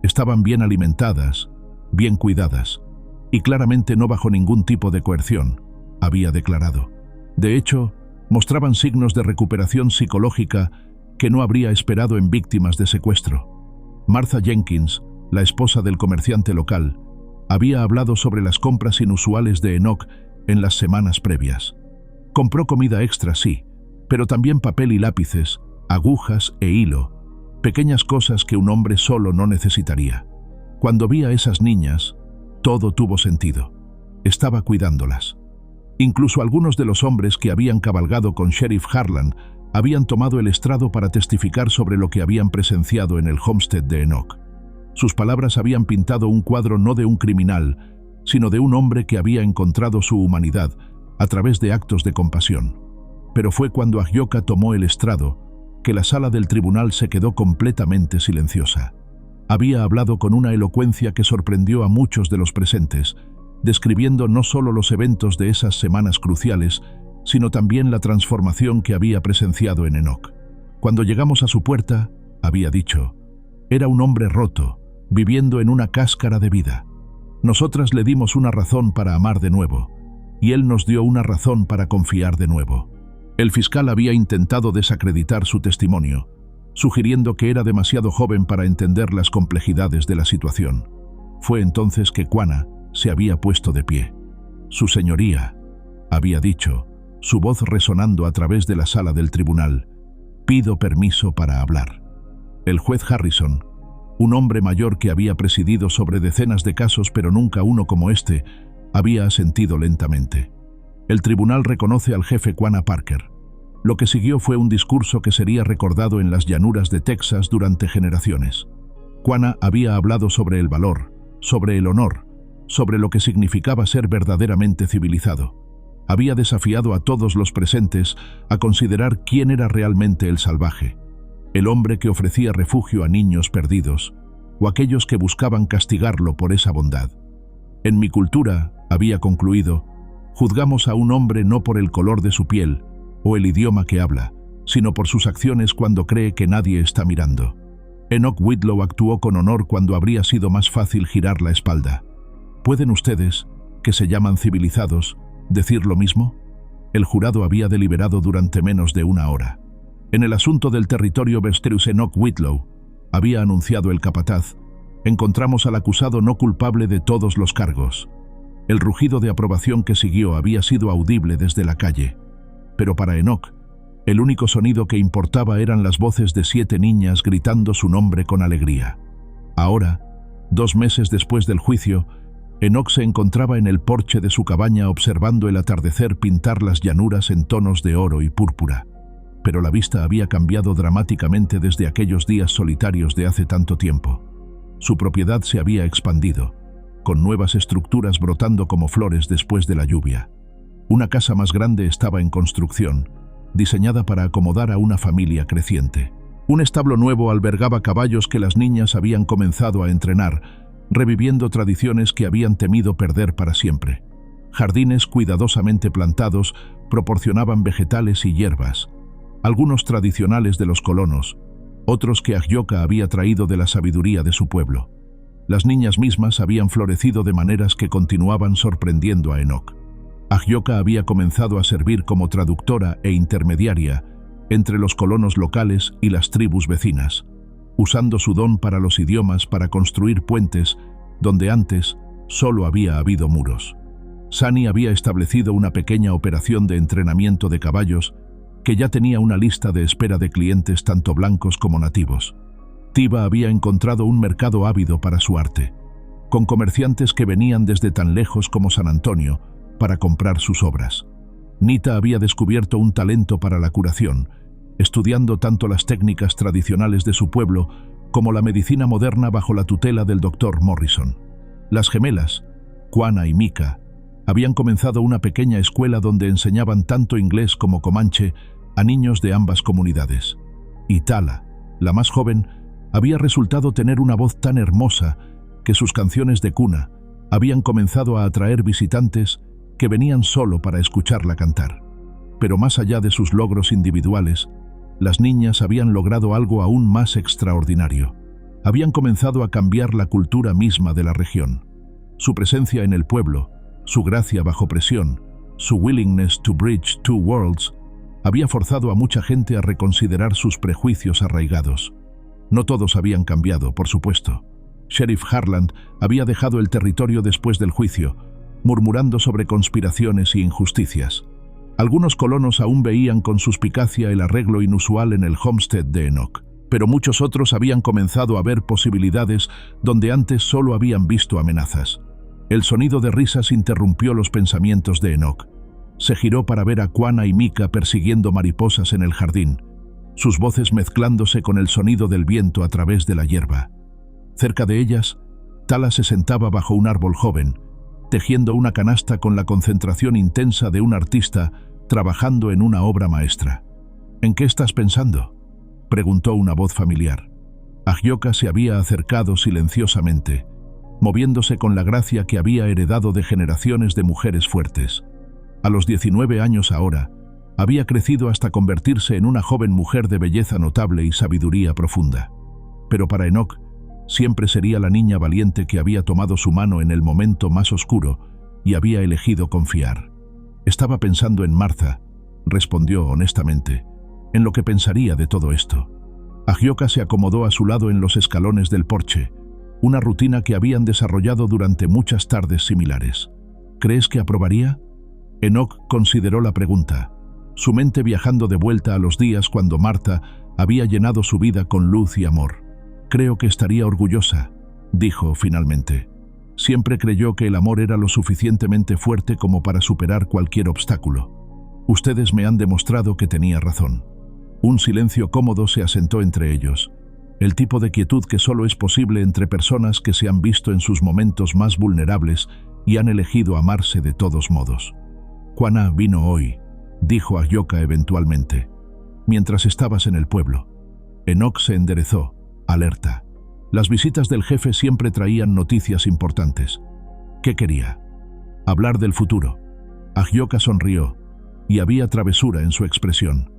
Estaban bien alimentadas, bien cuidadas, y claramente no bajo ningún tipo de coerción, había declarado. De hecho, mostraban signos de recuperación psicológica que no habría esperado en víctimas de secuestro. Martha Jenkins, la esposa del comerciante local, había hablado sobre las compras inusuales de Enoch en las semanas previas. Compró comida extra, sí, pero también papel y lápices, agujas e hilo, pequeñas cosas que un hombre solo no necesitaría. Cuando vi a esas niñas, todo tuvo sentido. Estaba cuidándolas. Incluso algunos de los hombres que habían cabalgado con Sheriff Harlan habían tomado el estrado para testificar sobre lo que habían presenciado en el homestead de Enoch. Sus palabras habían pintado un cuadro no de un criminal, sino de un hombre que había encontrado su humanidad a través de actos de compasión. Pero fue cuando Ahyoka tomó el estrado que la sala del tribunal se quedó completamente silenciosa. Había hablado con una elocuencia que sorprendió a muchos de los presentes, describiendo no solo los eventos de esas semanas cruciales, sino también la transformación que había presenciado en Enoch. Cuando llegamos a su puerta, había dicho, era un hombre roto, viviendo en una cáscara de vida. Nosotras le dimos una razón para amar de nuevo, y él nos dio una razón para confiar de nuevo. El fiscal había intentado desacreditar su testimonio, sugiriendo que era demasiado joven para entender las complejidades de la situación. Fue entonces que Quanah se había puesto de pie. «Su señoría», había dicho, su voz resonando a través de la sala del tribunal, Pido permiso para hablar. El juez Harrison, un hombre mayor que había presidido sobre decenas de casos pero nunca uno como este, había asentido lentamente. El tribunal reconoce al jefe Quanah Parker. Lo que siguió fue un discurso que sería recordado en las llanuras de Texas durante generaciones. Quanah había hablado sobre el valor, sobre el honor, sobre lo que significaba ser verdaderamente civilizado. Había desafiado a todos los presentes a considerar quién era realmente el salvaje, el hombre que ofrecía refugio a niños perdidos, o aquellos que buscaban castigarlo por esa bondad. En mi cultura, había concluido, juzgamos a un hombre no por el color de su piel o el idioma que habla, sino por sus acciones cuando cree que nadie está mirando. Enoch Whitlow actuó con honor cuando habría sido más fácil girar la espalda. ¿Pueden ustedes, que se llaman civilizados, decir lo mismo? El jurado había deliberado durante menos de una hora. En el asunto del territorio Vesteros, Enoch Whitlow, había anunciado el capataz, encontramos al acusado no culpable de todos los cargos. El rugido de aprobación que siguió había sido audible desde la calle. Pero para Enoch, el único sonido que importaba eran las voces de 7 niñas gritando su nombre con alegría. Ahora, 2 meses después del juicio, Enoch se encontraba en el porche de su cabaña observando el atardecer pintar las llanuras en tonos de oro y púrpura. Pero la vista había cambiado dramáticamente desde aquellos días solitarios de hace tanto tiempo. Su propiedad se había expandido, con nuevas estructuras brotando como flores después de la lluvia. Una casa más grande estaba en construcción, diseñada para acomodar a una familia creciente. Un establo nuevo albergaba caballos que las niñas habían comenzado a entrenar, reviviendo tradiciones que habían temido perder para siempre. Jardines cuidadosamente plantados proporcionaban vegetales y hierbas, algunos tradicionales de los colonos, otros que Ahyoka había traído de la sabiduría de su pueblo. Las niñas mismas habían florecido de maneras que continuaban sorprendiendo a Enoch. Ahyoka había comenzado a servir como traductora e intermediaria entre los colonos locales y las tribus vecinas, usando su don para los idiomas para construir puentes donde antes solo había habido muros. Sani había establecido una pequeña operación de entrenamiento de caballos que ya tenía una lista de espera de clientes tanto blancos como nativos. Tiva había encontrado un mercado ávido para su arte, con comerciantes que venían desde tan lejos como San Antonio para comprar sus obras. Nita había descubierto un talento para la curación, estudiando tanto las técnicas tradicionales de su pueblo como la medicina moderna bajo la tutela del Dr. Morrison. Las gemelas, Quanah y Mika, habían comenzado una pequeña escuela donde enseñaban tanto inglés como comanche a niños de ambas comunidades. Y Tala, la más joven, había resultado tener una voz tan hermosa que sus canciones de cuna habían comenzado a atraer visitantes que venían solo para escucharla cantar. Pero más allá de sus logros individuales, las niñas habían logrado algo aún más extraordinario. Habían comenzado a cambiar la cultura misma de la región. Su presencia en el pueblo, su gracia bajo presión, su willingness to bridge two worlds, había forzado a mucha gente a reconsiderar sus prejuicios arraigados. No todos habían cambiado, por supuesto. Sheriff Harland había dejado el territorio después del juicio, murmurando sobre conspiraciones y injusticias. Algunos colonos aún veían con suspicacia el arreglo inusual en el homestead de Enoch, pero muchos otros habían comenzado a ver posibilidades donde antes solo habían visto amenazas. El sonido de risas interrumpió los pensamientos de Enoch. Se giró para ver a Quanah y Mika persiguiendo mariposas en el jardín, sus voces mezclándose con el sonido del viento a través de la hierba. Cerca de ellas, Tala se sentaba bajo un árbol joven, tejiendo una canasta con la concentración intensa de un artista trabajando en una obra maestra. ¿En qué estás pensando?, preguntó una voz familiar. Ahyoka se había acercado silenciosamente, moviéndose con la gracia que había heredado de generaciones de mujeres fuertes. A los 19 años ahora, había crecido hasta convertirse en una joven mujer de belleza notable y sabiduría profunda. Pero para Enoch, siempre sería la niña valiente que había tomado su mano en el momento más oscuro y había elegido confiar. Estaba pensando en Martha, respondió honestamente, en lo que pensaría de todo esto. Ahyoka se acomodó a su lado en los escalones del porche, una rutina que habían desarrollado durante muchas tardes similares. ¿Crees que aprobaría? Enoch consideró la pregunta, su mente viajando de vuelta a los días cuando Martha Había llenado su vida con luz y amor. «Creo que estaría orgullosa», dijo finalmente. Siempre creyó que el amor era lo suficientemente fuerte como para superar cualquier obstáculo. Ustedes me han demostrado que tenía razón. Un silencio cómodo se asentó entre ellos, el tipo de quietud que solo es posible entre personas que se han visto en sus momentos más vulnerables y han elegido amarse de todos modos. «Juana vino hoy», dijo Ahyoka eventualmente, «mientras estabas en el pueblo». Enoch se enderezó, alerta. Las visitas del jefe siempre traían noticias importantes. ¿Qué quería? Hablar del futuro. Ahyoka sonrió, y había travesura en su expresión.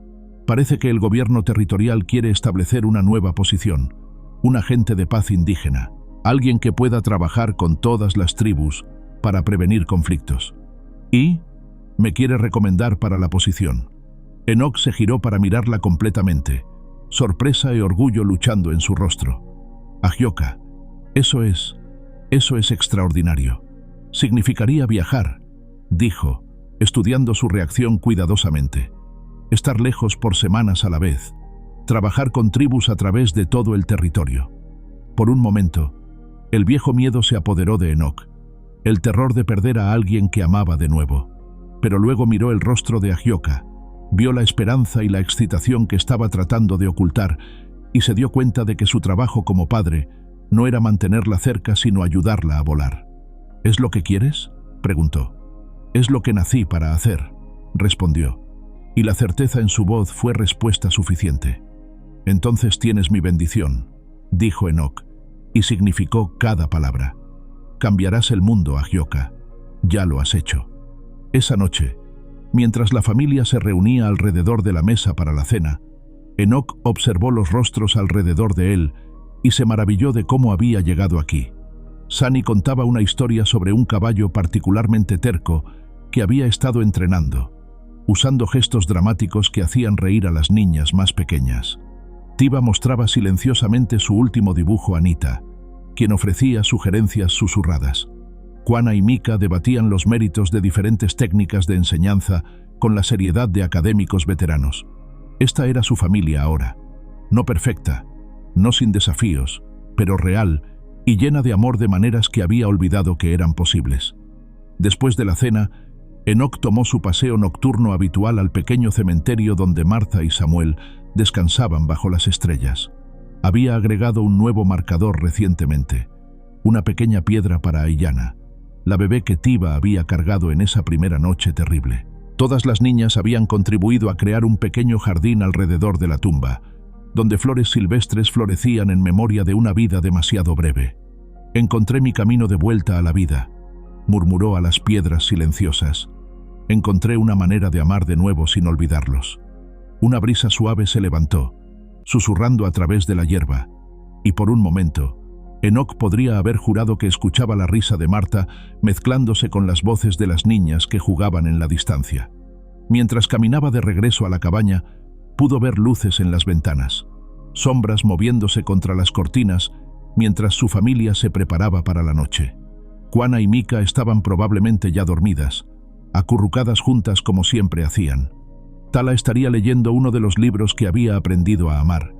Parece que el gobierno territorial quiere establecer una nueva posición, un agente de paz indígena, alguien que pueda trabajar con todas las tribus para prevenir conflictos. ¿Y? Me quiere recomendar para la posición. Enoch se giró para mirarla completamente, sorpresa y orgullo luchando en su rostro. Ahyoka, eso es extraordinario. Significaría viajar, dijo, estudiando su reacción cuidadosamente. Estar lejos por semanas a la vez, trabajar con tribus a través de todo el territorio. Por un momento, el viejo miedo se apoderó de Enoch, el terror de perder a alguien que amaba de nuevo. Pero luego miró el rostro de Ahyoka, vio la esperanza y la excitación que estaba tratando de ocultar y se dio cuenta de que su trabajo como padre no era mantenerla cerca sino ayudarla a volar. ¿Es lo que quieres?, preguntó. «Es lo que nací para hacer», respondió, y la certeza en su voz fue respuesta suficiente. «Entonces tienes mi bendición», dijo Enoch, y significó cada palabra. «Cambiarás el mundo, Ahyoka. Ya lo has hecho». Esa noche, mientras la familia se reunía alrededor de la mesa para la cena, Enoch observó los rostros alrededor de él y se maravilló de cómo había llegado aquí. Sani contaba una historia sobre un caballo particularmente terco que había estado entrenando, usando gestos dramáticos que hacían reír a las niñas más pequeñas. Tiva mostraba silenciosamente su último dibujo a Nita, quien ofrecía sugerencias susurradas. Juana y Mika debatían los méritos de diferentes técnicas de enseñanza con la seriedad de académicos veteranos. Esta era su familia ahora, no perfecta, no sin desafíos, pero real y llena de amor de maneras que había olvidado que eran posibles. Después de la cena, Enoch tomó su paseo nocturno habitual al pequeño cementerio donde Martha y Samuel descansaban bajo las estrellas. Había agregado un nuevo marcador recientemente, una pequeña piedra para Aiyana, la bebé que Tiva había cargado en esa primera noche terrible. Todas las niñas habían contribuido a crear un pequeño jardín alrededor de la tumba, donde flores silvestres florecían en memoria de una vida demasiado breve. «Encontré mi camino de vuelta a la vida», murmuró a las piedras silenciosas. «Encontré una manera de amar de nuevo sin olvidarlos». Una brisa suave se levantó, susurrando a través de la hierba, y por un momento, Enoch podría haber jurado que escuchaba la risa de Martha mezclándose con las voces de las niñas que jugaban en la distancia. Mientras caminaba de regreso a la cabaña, pudo ver luces en las ventanas, sombras moviéndose contra las cortinas mientras su familia se preparaba para la noche. Juana y Mika estaban probablemente ya dormidas, acurrucadas juntas como siempre hacían. Tala estaría leyendo uno de los libros que había aprendido a amar,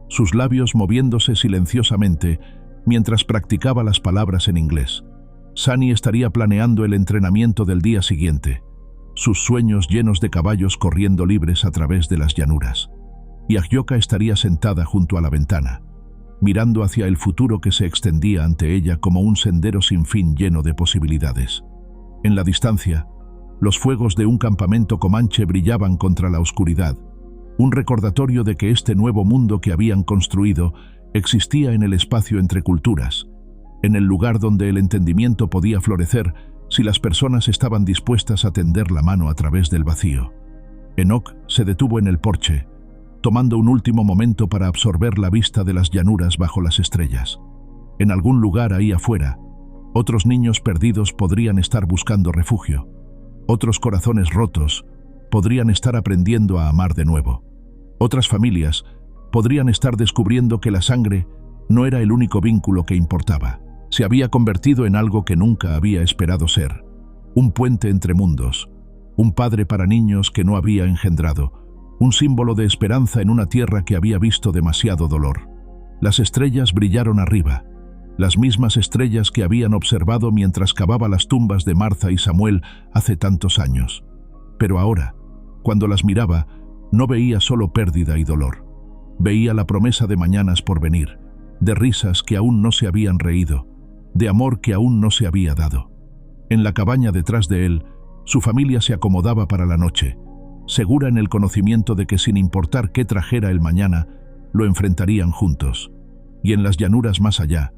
sus labios moviéndose silenciosamente mientras practicaba las palabras en inglés. Sani estaría planeando el entrenamiento del día siguiente, sus sueños llenos de caballos corriendo libres a través de las llanuras. Y Ahyoka estaría sentada junto a la ventana, mirando hacia el futuro que se extendía ante ella como un sendero sin fin lleno de posibilidades. En la distancia, los fuegos de un campamento comanche brillaban contra la oscuridad, un recordatorio de que este nuevo mundo que habían construido existía en el espacio entre culturas, en el lugar donde el entendimiento podía florecer si las personas estaban dispuestas a tender la mano a través del vacío. Enoch se detuvo en el porche, tomando un último momento para absorber la vista de las llanuras bajo las estrellas. En algún lugar ahí afuera, otros niños perdidos podrían estar buscando refugio. Otros corazones rotos podrían estar aprendiendo a amar de nuevo. Otras familias podrían estar descubriendo que la sangre no era el único vínculo que importaba. Se había convertido en algo que nunca había esperado ser. Un puente entre mundos, un padre para niños que no había engendrado, un símbolo de esperanza en una tierra que había visto demasiado dolor. Las estrellas brillaron arriba, las mismas estrellas que habían observado mientras cavaba las tumbas de Martha y Samuel hace tantos años. Pero ahora, cuando las miraba, no veía solo pérdida y dolor. Veía la promesa de mañanas por venir, de risas que aún no se habían reído, de amor que aún no se había dado. En la cabaña detrás de él, su familia se acomodaba para la noche, segura en el conocimiento de que sin importar qué trajera el mañana, lo enfrentarían juntos. Y en las llanuras más allá,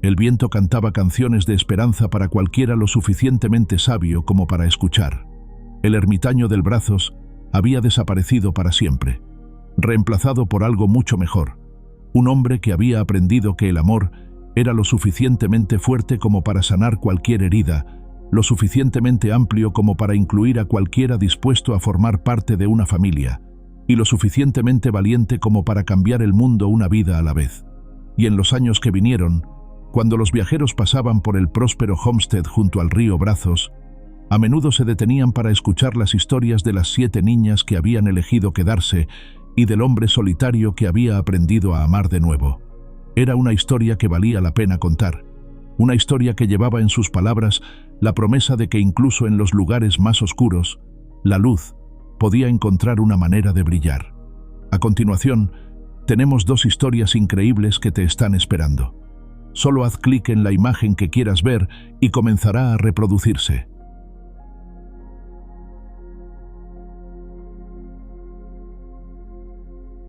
el viento cantaba canciones de esperanza para cualquiera lo suficientemente sabio como para escuchar. El ermitaño del Brazos había desaparecido para siempre, reemplazado por algo mucho mejor, un hombre que había aprendido que el amor era lo suficientemente fuerte como para sanar cualquier herida, lo suficientemente amplio como para incluir a cualquiera dispuesto a formar parte de una familia, y lo suficientemente valiente como para cambiar el mundo una vida a la vez. Y en los años que vinieron, cuando los viajeros pasaban por el próspero homestead junto al río Brazos, a menudo se detenían para escuchar las historias de las 7 niñas que habían elegido quedarse y del hombre solitario que había aprendido a amar de nuevo. Era una historia que valía la pena contar, una historia que llevaba en sus palabras la promesa de que incluso en los lugares más oscuros, la luz podía encontrar una manera de brillar. A continuación, tenemos 2 historias increíbles que te están esperando. Solo haz clic en la imagen que quieras ver y comenzará a reproducirse.